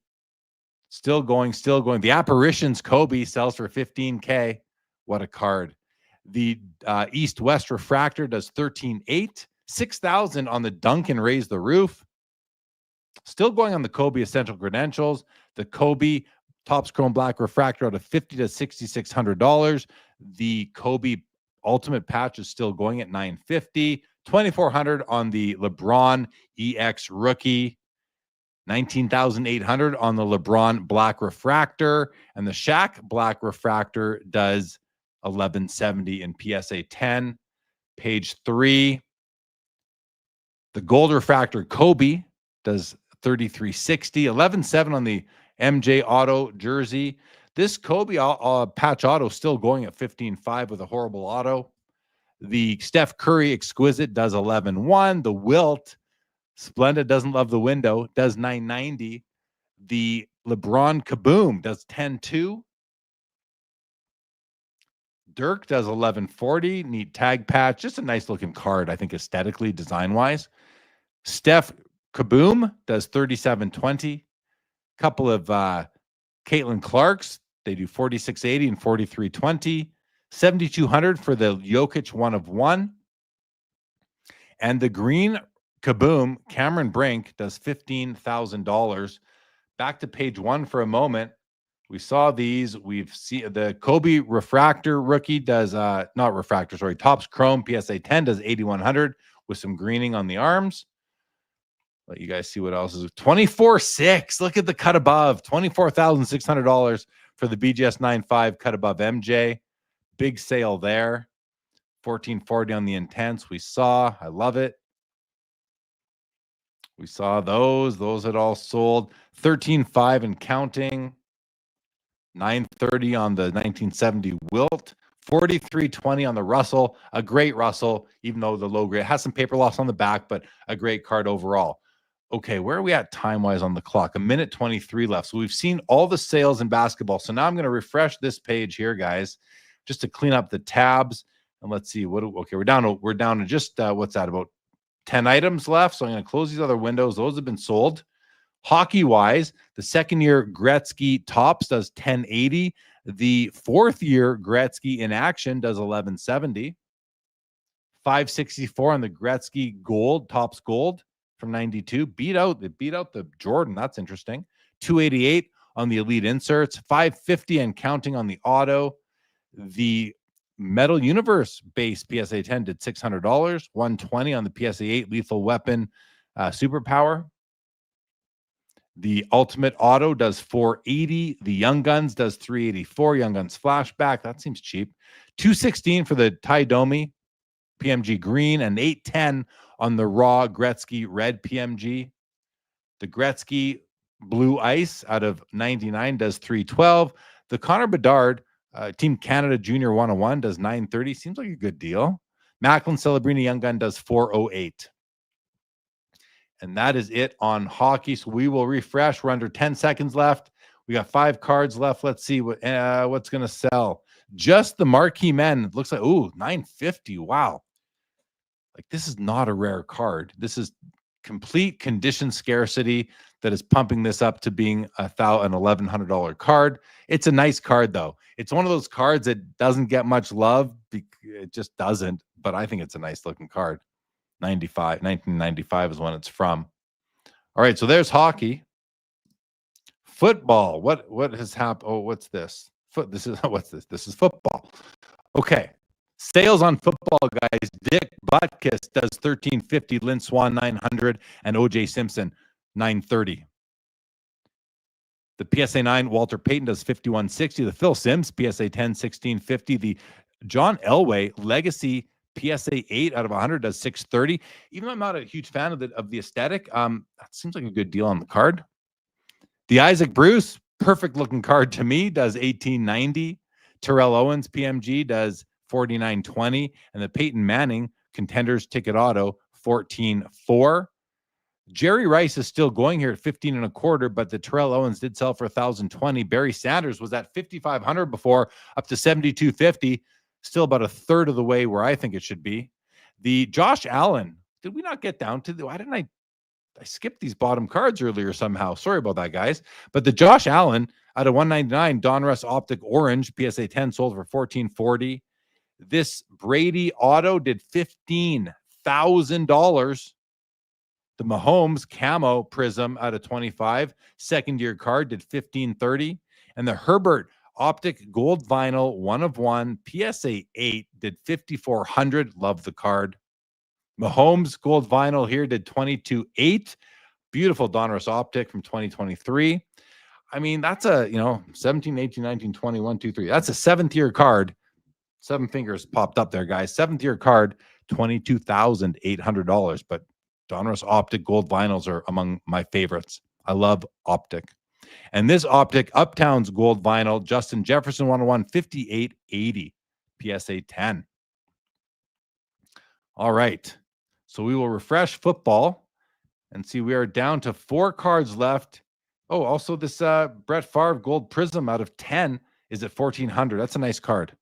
Still going. The Apparitions Kobe sells for $15K. What a card. The East-West Refractor does $13.8. $6,000 on the Duncan Raise the Roof. Still going on the Kobe Essential Credentials. The Kobe Topps Chrome Black Refractor out of $50 to $6,600. The Kobe Ultimate Patch is still going at $950. $2,400 on the LeBron EX Rookie. $19,800 on the LeBron Black Refractor. And the Shaq Black Refractor does $11.70 in PSA 10. Page 3. The Gold Refractor Kobe does $33.60. $11.7 on the MJ Auto jersey. This Kobe patch auto still going at $15.5 with a horrible auto. The Steph Curry Exquisite does $11.1. The Wilt Splendid doesn't love the window does $9.90. The LeBron Kaboom does $10.2. Dirk does $11.40. Neat tag patch. Just a nice looking card, I think, aesthetically, design wise. Steph Kaboom does $37.20. Couple of Caitlin Clarks. They do $46.80 and $43.20. $7,200 for the Jokic 1 of 1. And the green Kaboom, Cameron Brink, does $15,000. Back to page 1 for a moment. We saw these. We've seen the Kobe Refractor rookie does not refractor, sorry, Topps Chrome PSA 10 does $8,100 with some greening on the arms. Let you guys see what else is. 24.6. Look at the cut above. $24,600 for the BGS 9.5 cut above MJ. Big sale there. $14.40 on the Intense. We saw. I love it. We saw those. Those had all sold. $13.5 and counting. $9.30 on the 1970 Wilt. $43.20 on the Russell. A great Russell, even though the low grade has some paper loss on the back, but a great card overall. Okay, where are we at time-wise on the clock? 1:23 left. So we've seen all the sales in basketball. So now I'm going to refresh this page here, guys, just to clean up the tabs. And let's see okay, we're down to just what's that, about 10 items left. So I'm going to close these other windows. Those have been sold. Hockey-wise, the second-year Gretzky Topps does $10.80. The fourth-year Gretzky in action does $11.70. $5.64 on the Gretzky Gold, Topps Gold from 92. Beat out the Jordan. That's interesting. $2.88 on the Elite Inserts. $5.50 and counting on the Auto. The Metal Universe base PSA 10 did $600. $120 on the PSA 8 Lethal Weapon Superpower. The Ultimate Auto does $480. The Young Guns does $384. Young Guns Flashback. That seems cheap. $216 for the Ty Domi PMG Green and $810 on the Raw Gretzky Red PMG. The Gretzky Blue Ice out of 99 does $312. The Connor Bedard Team Canada Junior 101 does $930. Seems like a good deal. Macklin Celebrini Young Gun does $408. And that is it on hockey. So we will refresh. We're under 10 seconds left. We got 5 cards left. Let's see what's going to sell. Just the marquee men. It looks like, $950. Wow. Like, this is not a rare card. This is complete condition scarcity that is pumping this up to being an $1,100 card. It's a nice card, though. It's one of those cards that doesn't get much love. It just doesn't. but I think it's a nice looking card. 1995 is when it's from. All right, so there's hockey. Football. What has happened? Oh, what's this? This is what's this? This is football. Okay. Sales on football, guys. Dick Butkus does $13.50, Lynn Swan $900, and OJ Simpson $930. The PSA 9, Walter Payton does $51.60. The Phil Simms PSA 10, $16.50. The John Elway Legacy PSA 8 out of 100 does $630. Even though I'm not a huge fan of the aesthetic, that seems like a good deal on the card. The Isaac Bruce, perfect looking card to me, does $18.90. Terrell Owens PMG does $49.20, and the Peyton Manning Contenders Ticket Auto $14.4. Jerry Rice is still going here at $15.25, but the Terrell Owens did sell for $1,020. Barry Sanders was at $5,500 before, up to $7,250, still about a third of the way where I think it should be. The Josh Allen, did we not get down to the? Why didn't I skipped these bottom cards earlier somehow? Sorry about that, guys. But the Josh Allen out of 199, Donruss Optic Orange PSA 10 sold for $14.40. This Brady Auto did $15,000. The Mahomes Camo Prism out of 25, second year card, did $15.30. And the Herbert Optic Gold Vinyl 1 of 1 PSA 8 did $5,400. Love the card. Mahomes Gold Vinyl here did $22.8. Beautiful Donruss Optic from 2023. I mean, that's a, 17, 18, 19, 20, 1, 2, 3. That's a seventh year card. 7 fingers popped up there, guys. Seventh year card, $22,800. But Donruss Optic Gold Vinyls are among my favorites. I love Optic. And this Optic Uptown's Gold Vinyl, Justin Jefferson 101, $58.80. PSA 10. All right. So we will refresh football and see we are down to 4 cards left. Oh, also this Brett Favre Gold Prism out of 10 is at $1,400. That's a nice card.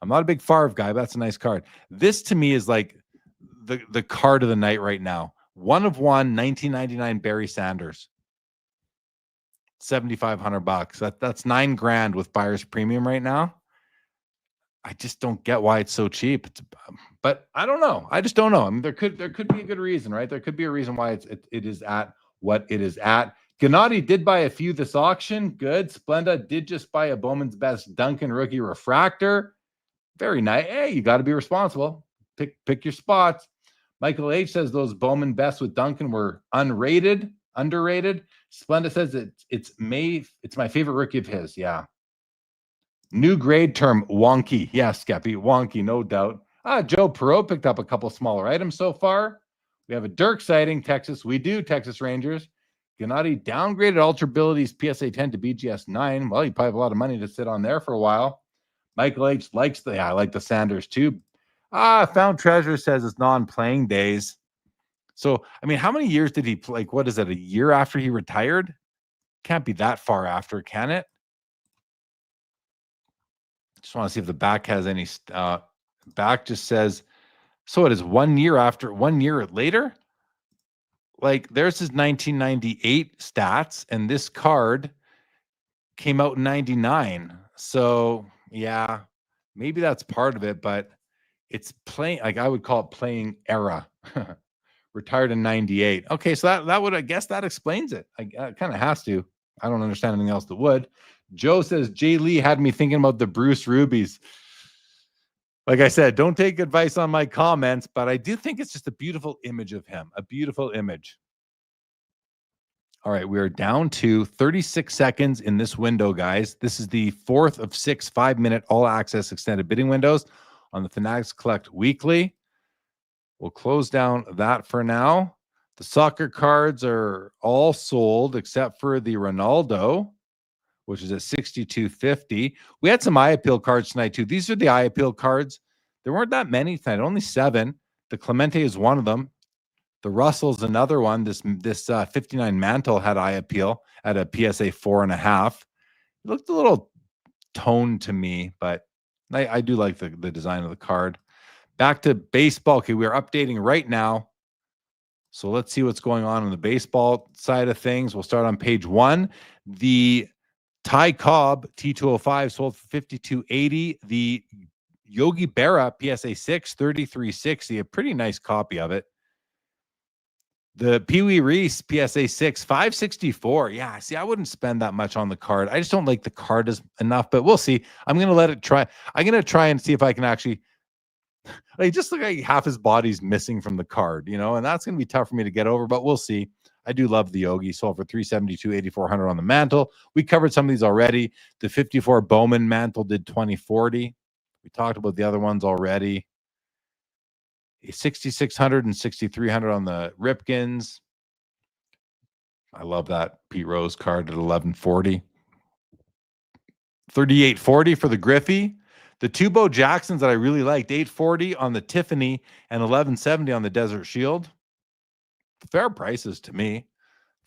I'm not a big Favre guy, but that's a nice card. This to me is like the card of the night right now. 1 of 1, 1999 Barry Sanders. $7,500. That's $9,000 with buyer's premium right now. I just don't get why it's so cheap. But I don't know. I just don't know. I mean, there could be a good reason, right? There could be a reason why it is at what it is at. Gennady did buy a few this auction. Good. Splenda did just buy a Bowman's Best Duncan rookie refractor. Very nice. Hey, you got to be responsible. Pick your spots. Michael H says those Bowman Best with Duncan were underrated. Splenda says it's my favorite rookie of his. Yeah. New grade term, wonky. Yeah, Skeppy, wonky, no doubt. Joe Perot picked up a couple smaller items so far. We have a Dirk sighting, Texas. We do, Texas Rangers. Gennady downgraded Ultra Abilities PSA 10 to BGS 9. Well, you probably have a lot of money to sit on there for a while. Michael H likes I like the Sanders too. Found Treasure says it's non-playing days. So, I mean, how many years did he play? Like, what is it, a year after he retired? Can't be that far after, can it? Just want to see if the back has any. Back just says, so it is 1 year after, 1 year later? Like, there's his 1998 stats, and this card came out in 99. So, yeah, maybe that's part of it, but it's playing, like, I would call it playing era. Retired in 98. Okay, so that would, I guess that explains it. It kind of has to. I don't understand anything else that would. Joe says, Jay Lee had me thinking about the Bruce Rubies. Like I said, don't take advice on my comments, but I do think it's just a beautiful image of him. A beautiful image. All right, we are down to 36 seconds in this window, guys. This is the 4th of 6 5-minute all-access extended bidding windows on the Fanatics Collect Weekly. We'll close down that for now. The soccer cards are all sold except for the Ronaldo, which is at $62.50. We had some eye appeal cards tonight, too. These are the eye appeal cards. There weren't that many tonight, only 7. The Clemente is one of them. The Russell's another one. This 59 Mantle had eye appeal at a PSA 4.5. It looked a little toned to me, but I do like the design of the card. Back to baseball. Okay, we're updating right now. So let's see what's going on the baseball side of things. We'll start on page 1. The Ty Cobb T205 sold for $52.80. The Yogi Berra, PSA 6, 3360, a pretty nice copy of it. The Pee Wee Reese, PSA 6, 564. Yeah, see, I wouldn't spend that much on the card. I just don't like the card as enough, but we'll see. I'm going to let it try. I'm going to try and see if I can actually, like, just look like half his body's missing from the card, you know, and that's going to be tough for me to get over, but we'll see. I do love the Yogi. Sold for $372, $8,400 on the mantle. We covered some of these already. The 54 Bowman mantle did $20.40. We talked about the other ones already. 6,600 and 6,300 on the Ripkins. I love that Pete Rose card at 1140. 3840 for the Griffey. The two Bo Jacksons that I really liked, 840 on the Tiffany and 1170 on the Desert Shield. Fair prices to me.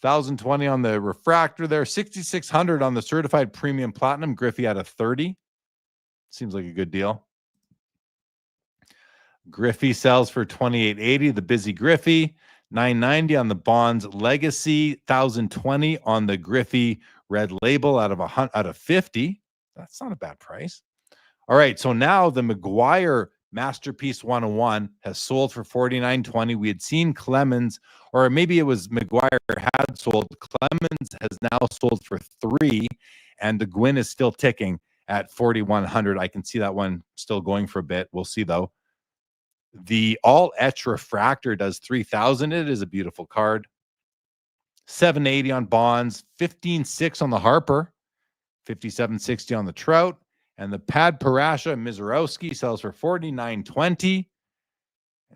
1,020 on the refractor there. 6,600 on the certified premium platinum Griffey out of 30. Seems like a good deal. Griffey sells for $28.80. The Busy Griffey. $990 on the Bonds Legacy. $1,020 on the Griffey Red Label out of 50. That's not a bad price. All right, so now the McGuire Masterpiece 101 has sold for $49.20. We had seen Clemens, or maybe it was McGuire had sold. Clemens has now sold for $3, and the Gwynn is still ticking at $4,100. I can see that one still going for a bit. We'll see, though. The All Etch Refractor does $3,000. It is a beautiful card. $780 on Bonds, $15.6 on the Harper, $57.60 on the Trout, and the Pad Parasha Mizorowski sells for $49.20.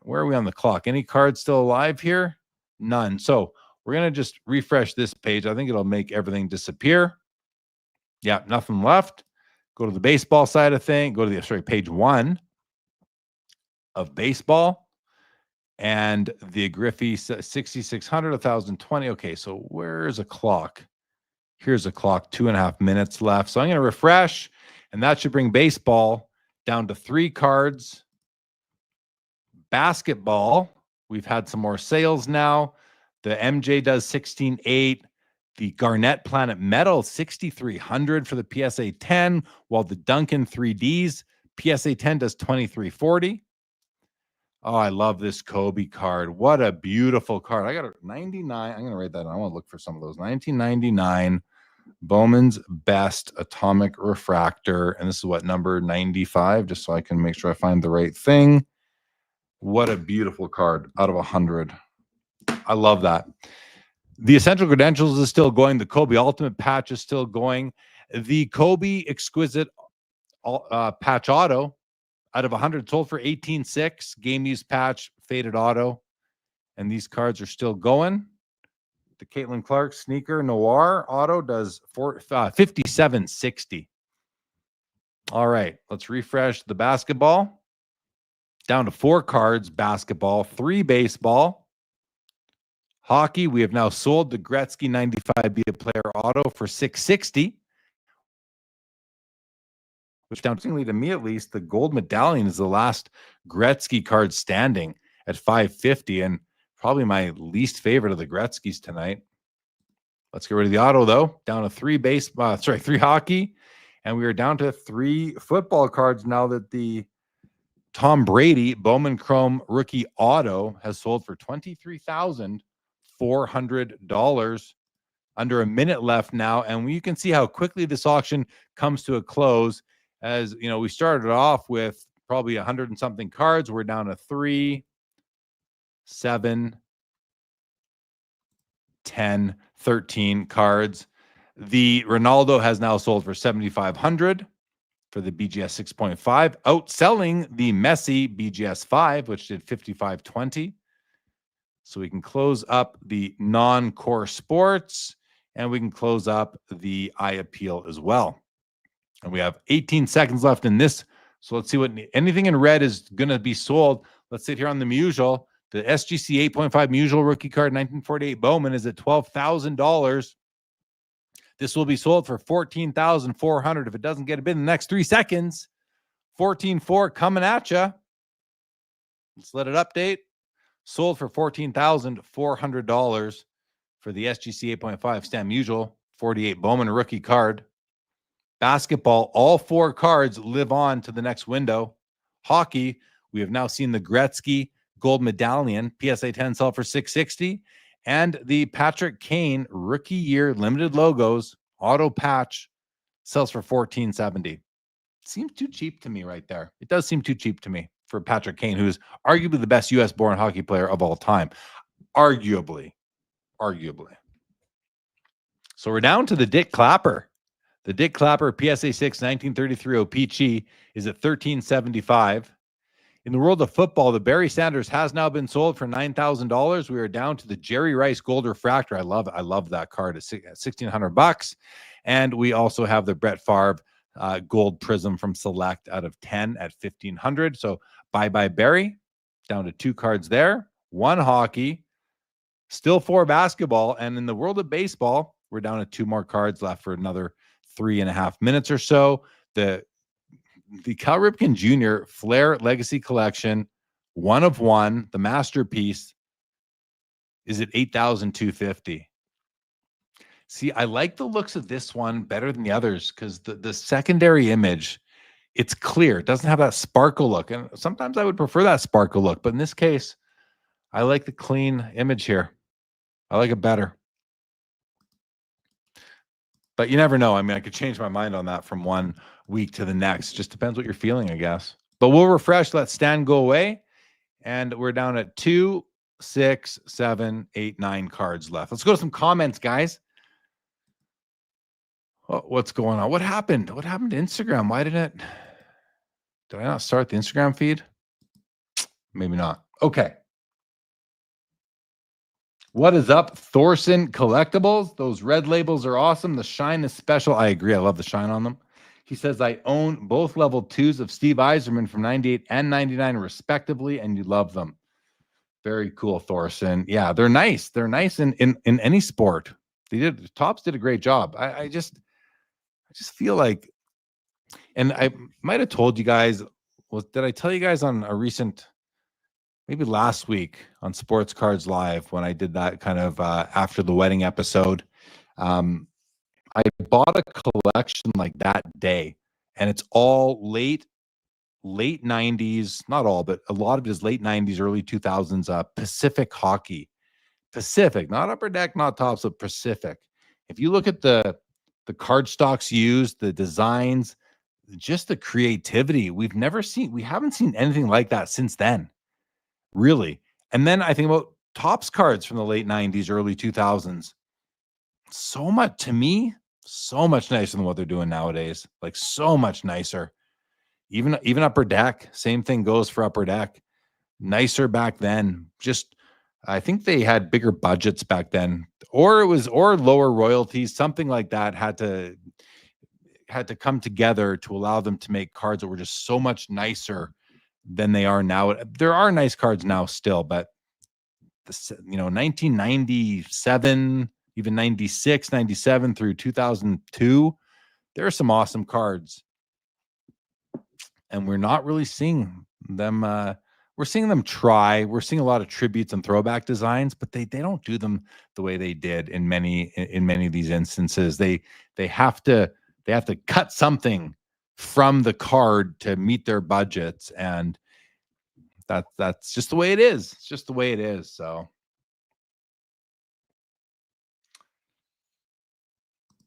Where are we on the clock? Any cards still alive here? None. So we're going to just refresh this page. I think it'll make everything disappear. Yeah, nothing left. Go to the baseball side of things. Go to the, page 1 of baseball. And the Griffey 6,600, 1,020. Okay, so where's a clock? Here's a clock, 2.5 minutes left. So I'm going to refresh, and that should bring baseball down to 3 cards. Basketball, we've had some more sales now. The MJ does 16.8. The Garnett Planet Metal, 6,300 for the PSA 10, while the Duncan 3Ds PSA 10 does 23.40. Oh, I love this Kobe card. What a beautiful card. I got a 99. I'm going to write that down. I want to look for some of those. 1999 Bowman's Best Atomic Refractor. And this is what, number 95, just so I can make sure I find the right thing. What a beautiful card out of 100. I love that. The Essential Credentials is still going. The Kobe Ultimate Patch is still going. The Kobe Exquisite Patch Auto out of 100 sold for $18.6. Game Use Patch, Faded Auto. And these cards are still going. The Caitlin Clark Sneaker Noir Auto does $57.60. All right, let's refresh the basketball. Down to 4 cards, basketball, 3 baseball. Hockey, we have now sold the Gretzky 95 Be a Player Auto for $660. Which, interestingly to me at least, the gold medallion is the last Gretzky card standing at $550, and probably my least favorite of the Gretzky's tonight. Let's get rid of the auto, though. Down to 3 hockey, and we are down to 3 football cards now that the Tom Brady Bowman Chrome Rookie Auto has sold for $23,400. Under a minute left now, and you can see how quickly this auction comes to a close. As you know, we started off with probably 100 and something cards. We're down to 3, 7, 10, 13 cards. The Ronaldo has now sold for $7,500 for the BGS 6.5, outselling the Messi BGS 5, which did $55.20. So we can close up the non-core sports, and we can close up the eye appeal as well. And we have 18 seconds left in this. So let's see what anything in red is going to be sold. Let's sit here on the Musial. The SGC 8.5 Musial rookie card 1948 Bowman is at $12,000. This will be sold for $14,400 if it doesn't get a bid in the next 3 seconds. 14.4 coming at you. Let's let it update. Sold for $14,400 for the SGC 8.5 Stan Musial 48 Bowman rookie card. Basketball, all 4 cards live on to the next window. Hockey, we have now seen the Gretzky gold medallion PSA 10 sell for $660, and the Patrick Kane rookie year limited logos auto patch sells for $1470. Seems too cheap to me right there. It does seem too cheap to me for Patrick Kane, who's arguably the best U.S. born hockey player of all time. Arguably. So we're down to the Dick Clapper. The Dick Clapper PSA 6 1933 O-Pee-Chee is at $1375. In the world of football, the Barry Sanders has now been sold for $9,000. We are down to the Jerry Rice Gold Refractor. I love that card at $1,600. And we also have the Brett Favre Gold Prism from Select out of 10 at $1,500. So bye-bye Barry. Down to 2 cards there. 1 hockey. Still 4 basketball. And in the world of baseball, we're down to 2 more cards left for another 3.5 minutes or so. The Cal Ripken Jr. Flair Legacy Collection, 1 of 1, the masterpiece, is at $8,250. See, I like the looks of this one better than the others because the secondary image, it's clear. It doesn't have that sparkle look. And sometimes I would prefer that sparkle look. But in this case, I like the clean image here. I like it better. But you never know. I mean, I could change my mind on that from one week to the next. Just depends what you're feeling, I guess. But we'll refresh, let Stan go away. And we're down at 2, 6, 7, 8, 9 cards left. Let's go to some comments, guys. Oh, what's going on? What happened? What happened to Instagram? Why did I not start the Instagram feed? Maybe not. Okay. What is up, Thorson Collectibles? Those red labels are awesome. The shine is special. I agree. I love the shine on them. He says, I own both level 2s of Steve Yzerman from 98 and 99 respectively, and you love them. Very cool, Thorson. Yeah, they're nice. They're nice in any sport. Topps did a great job. I just feel like, and I might have told you guys, did I tell you guys on a recent, maybe last week on Sports Cards Live when I did that kind of after the wedding episode, I bought a collection like that day, and it's all late 90s, not all, but a lot of it is late 90s, early 2000s Pacific hockey. Pacific, not Upper Deck, not Topps, but Pacific. If you look at the card stocks used, the designs, just the creativity, we haven't seen anything like that since then. Really. And then I think about Topps cards from the late 90s, early 2000s. So much, to me, so much nicer than what they're doing nowadays. Like so much nicer. Even Upper Deck, same thing goes for Upper Deck. Nicer back then. Just, I think they had bigger budgets back then, or lower royalties, something like that had to come together to allow them to make cards that were just so much nicer than they are now. There are nice cards now still, but 1997, even 96, 97 through 2002, there are some awesome cards. And we're not really seeing them. We're seeing them try. We're seeing a lot of tributes and throwback designs, but they don't do them the way they did in many of these instances. They have to cut something from the card to meet their budgets, and that's just the way it is. It's just the way it is. So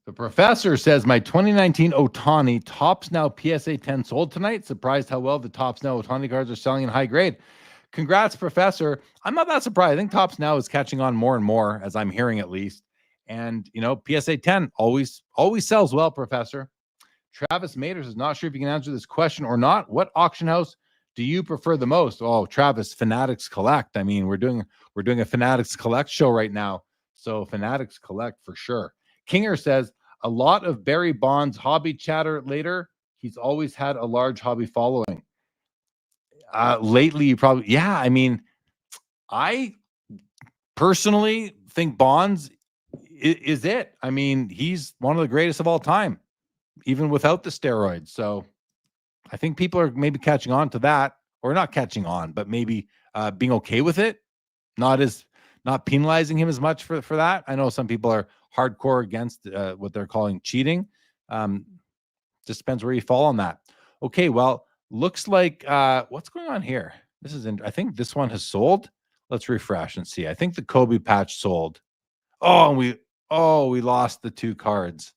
the professor says, my 2019 Ohtani Topps Now PSA 10 sold tonight. Surprised how well the Topps Now Ohtani cards are selling in high grade. Congrats, Professor. I'm not that surprised. I think Topps Now is catching on more and more, as I'm hearing at least. And, PSA 10 always sells well, Professor. Travis Maters is not sure if you can answer this question or not. What auction house do you prefer the most? Oh, Travis, Fanatics Collect. I mean, we're doing a Fanatics Collect show right now. So Fanatics Collect for sure. Kinger says, a lot of Barry Bonds hobby chatter later. He's always had a large hobby following. Lately, you probably, yeah. I mean, I personally think Bonds is it. I mean, he's one of the greatest of all time, even without the steroids. So I think people are maybe catching on to that, or not catching on, but maybe being okay with it, not penalizing him as much for that. I know some people are hardcore against what they're calling cheating. Just depends where you fall on that. Okay, well, Looks like what's going on here? This is I think this one has sold. Let's refresh and see. I think the Kobe patch sold. Oh, and we lost the 2 cards.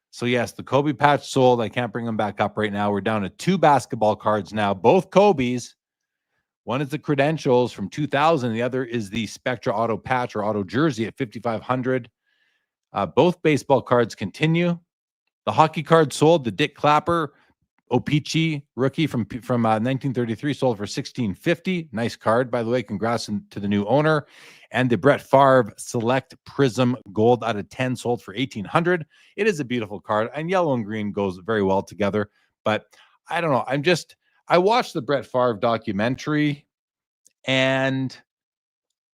So yes, the Kobe patch sold. I can't bring them back up right now. We're down to 2 basketball cards now, both Kobe's. One is the credentials from 2000. The other is the Spectra auto patch or auto jersey at 5,500. Both baseball cards continue. The hockey card sold. The Dick Clapper Opeachy rookie from 1933 sold for $1,650. Nice card, by the way. Congrats to the new owner. And the Brett Favre Select Prism Gold out of 10 sold for $1,800. It is a beautiful card, and yellow and green goes very well together. But I don't know. I watched the Brett Favre documentary, and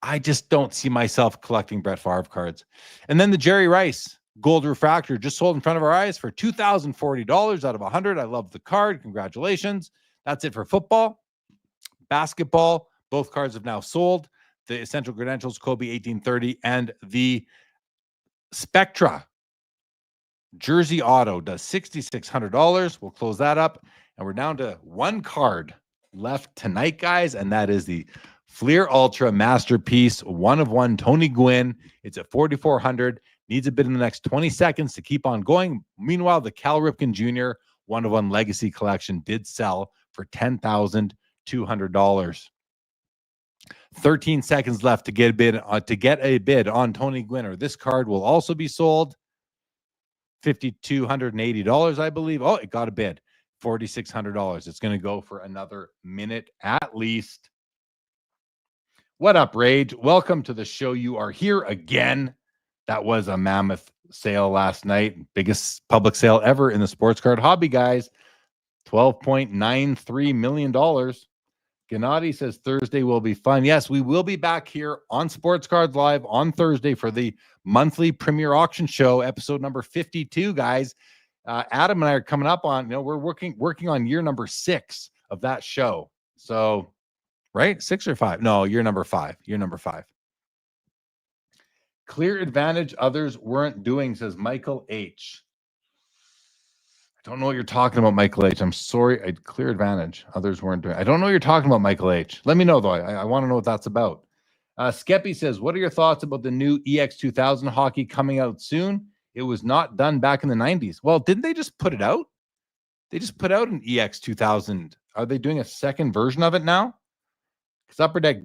I just don't see myself collecting Brett Favre cards. And then the Jerry Rice Gold Refractor just sold in front of our eyes for $2,040 out of 100. I love the card. Congratulations. That's it for football. Basketball, both cards have now sold. The Essential Credentials, Kobe 1830, and the Spectra Jersey Auto does $6,600. We'll close that up. And we're down to 1 card left tonight, guys, and that is the Fleer Ultra Masterpiece 1 of 1 Tony Gwynn. It's at $4,400. Needs a bid in the next 20 seconds to keep on going. Meanwhile, the Cal Ripken Jr. 1 of 1 Legacy Collection did sell for $10,200. 13 seconds left to get a bid on Tony Gwynn. This card will also be sold. $5,280, I believe. Oh, it got a bid. $4,600. It's going to go for another minute at least. What up, Rage? Welcome to the show. You are here again. That was a mammoth sale last night. Biggest public sale ever in the sports card hobby, guys. $12.93 million. Gennady says Thursday will be fun. Yes, we will be back here on Sports Cards Live on Thursday for the monthly premiere auction show, episode number 52, guys. Adam and I are coming up on, we're working on year number 6 of that show. So, right? 6 or 5? No, year number 5. Year number 5. Clear advantage others weren't doing, says Michael H. I don't know what you're talking about, Michael H. I'm sorry. Clear advantage others weren't doing. I don't know what you're talking about, Michael H. Let me know, though. I want to know what that's about. Skeppy says, what are your thoughts about the new EX2000 hockey coming out soon? It was not done back in the 90s. Well, didn't they just put it out? They just put out an EX2000. Are they doing a second version of it now? Because Upper Deck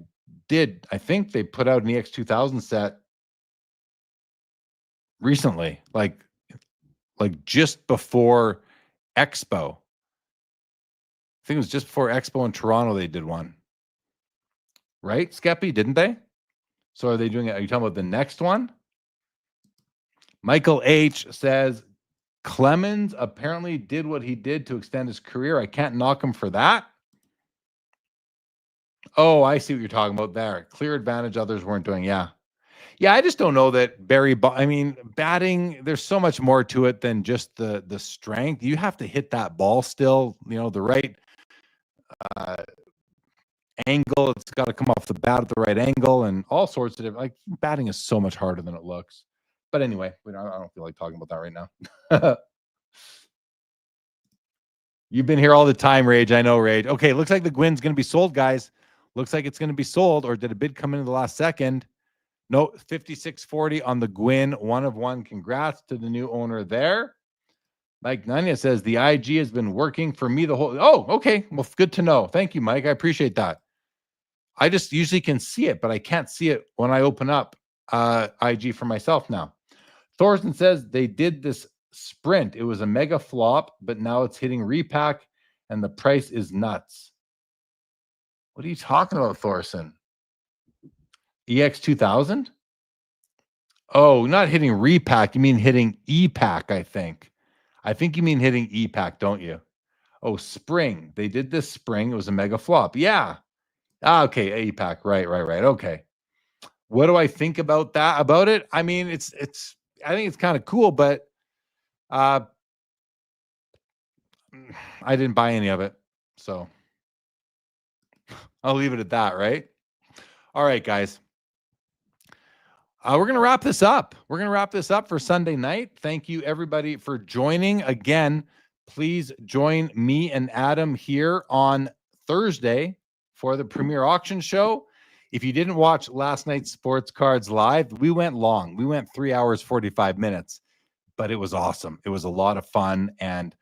did. I think they put out an EX2000 set recently, like just before Expo. I think it was just before Expo in Toronto they did one. Right, Skeppy, didn't they? So are they doing it? Are you talking about the next one? Michael H says Clemens apparently did what he did to extend his career. I can't knock him for that. Oh, I see what you're talking about there. Clear advantage others weren't doing. Yeah, I just don't know that batting, there's so much more to it than just the strength. You have to hit that ball still, the right angle. It's got to come off the bat at the right angle and all sorts of different, batting is so much harder than it looks. But anyway, I don't feel like talking about that right now. You've been here all the time, Rage. I know, Rage. Okay, looks like the Gwyn's going to be sold, guys. Looks like it's going to be sold, or did a bid come in the last second? No, $5,640 on the Gwyn, 1 of 1. Congrats to the new owner there. Mike Nanya says the IG has been working for me the whole. Oh, okay. Well, good to know. Thank you, Mike. I appreciate that. I just usually can see it, but I can't see it when I open up IG for myself now. Thorson says they did this sprint. It was a mega flop, but now it's hitting repack and the price is nuts. What are you talking about, Thorson? EX2000? Oh, not hitting repack. You mean hitting EPAC, I think. I think you mean hitting EPAC, don't you? Oh, spring. They did this spring. It was a mega flop. Yeah. Okay, EPAC. Right. Okay. What do I think about that? About it? I mean, I think it's kind of cool, but I didn't buy any of it. So I'll leave it at that, right? All right, guys. We're going to wrap this up. We're going to wrap this up for Sunday night. Thank you, everybody, for joining. Again, please join me and Adam here on Thursday for the premiere auction show. If you didn't watch last night's Sports Cards Live, we went long. We went 3 hours, 45 minutes, but it was awesome. It was a lot of fun, and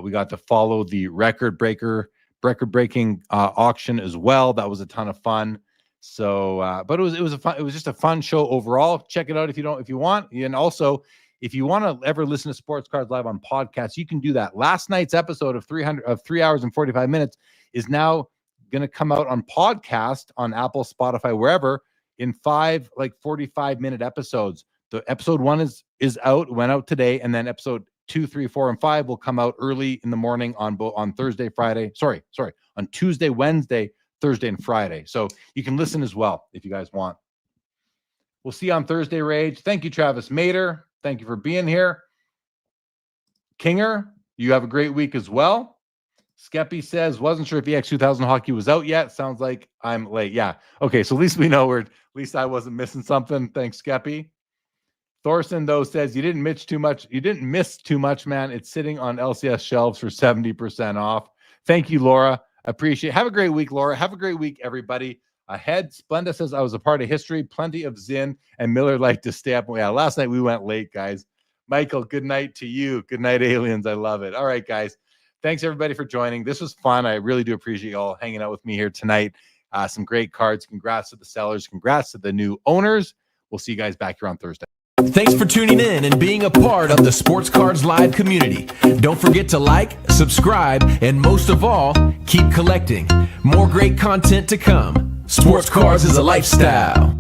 we got to follow the record-breaking auction as well. That was a ton of fun. So, but it was just a fun show overall. Check it out if you want. And also, if you want to ever listen to Sports Cards Live on podcasts, you can do that. Last night's episode of 3 hours and 45 minutes is now going to come out on podcast on Apple, Spotify, wherever, in 5 45-minute episodes. The episode 1 is out, went out today, and then episode 2, 3, 4, and 5 will come out early in the morning on Thursday, Friday. Sorry, on Tuesday, Wednesday, Thursday, and Friday. So you can listen as well if you guys want. We'll see you on Thursday, Rage. Thank you, Travis Mater. Thank you for being here. Kinger, you have a great week as well. Skeppy says, wasn't sure if EX 2000 hockey was out yet. Sounds like I'm late. Yeah. Okay, so at least we know at least I wasn't missing something. Thanks, Skeppy. Thorson, though, says you didn't miss too much. You didn't miss too much, man. It's sitting on LCS shelves for 70% off. Thank you, Laura. Appreciate it. Have a great week, Laura. Have a great week, everybody. Ahead, Splenda says I was a part of history. Plenty of Zin and Miller like to stay up. Yeah, last night we went late, guys. Michael, good night to you. Good night, aliens. I love it. All right, guys. Thanks, everybody, for joining. This was fun. I really do appreciate you all hanging out with me here tonight. Some great cards. Congrats to the sellers. Congrats to the new owners. We'll see you guys back here on Thursday. Thanks for tuning in and being a part of the Sports Cards Live community. Don't forget to like, subscribe, and most of all, keep collecting. More great content to come. Sports Cards is a lifestyle.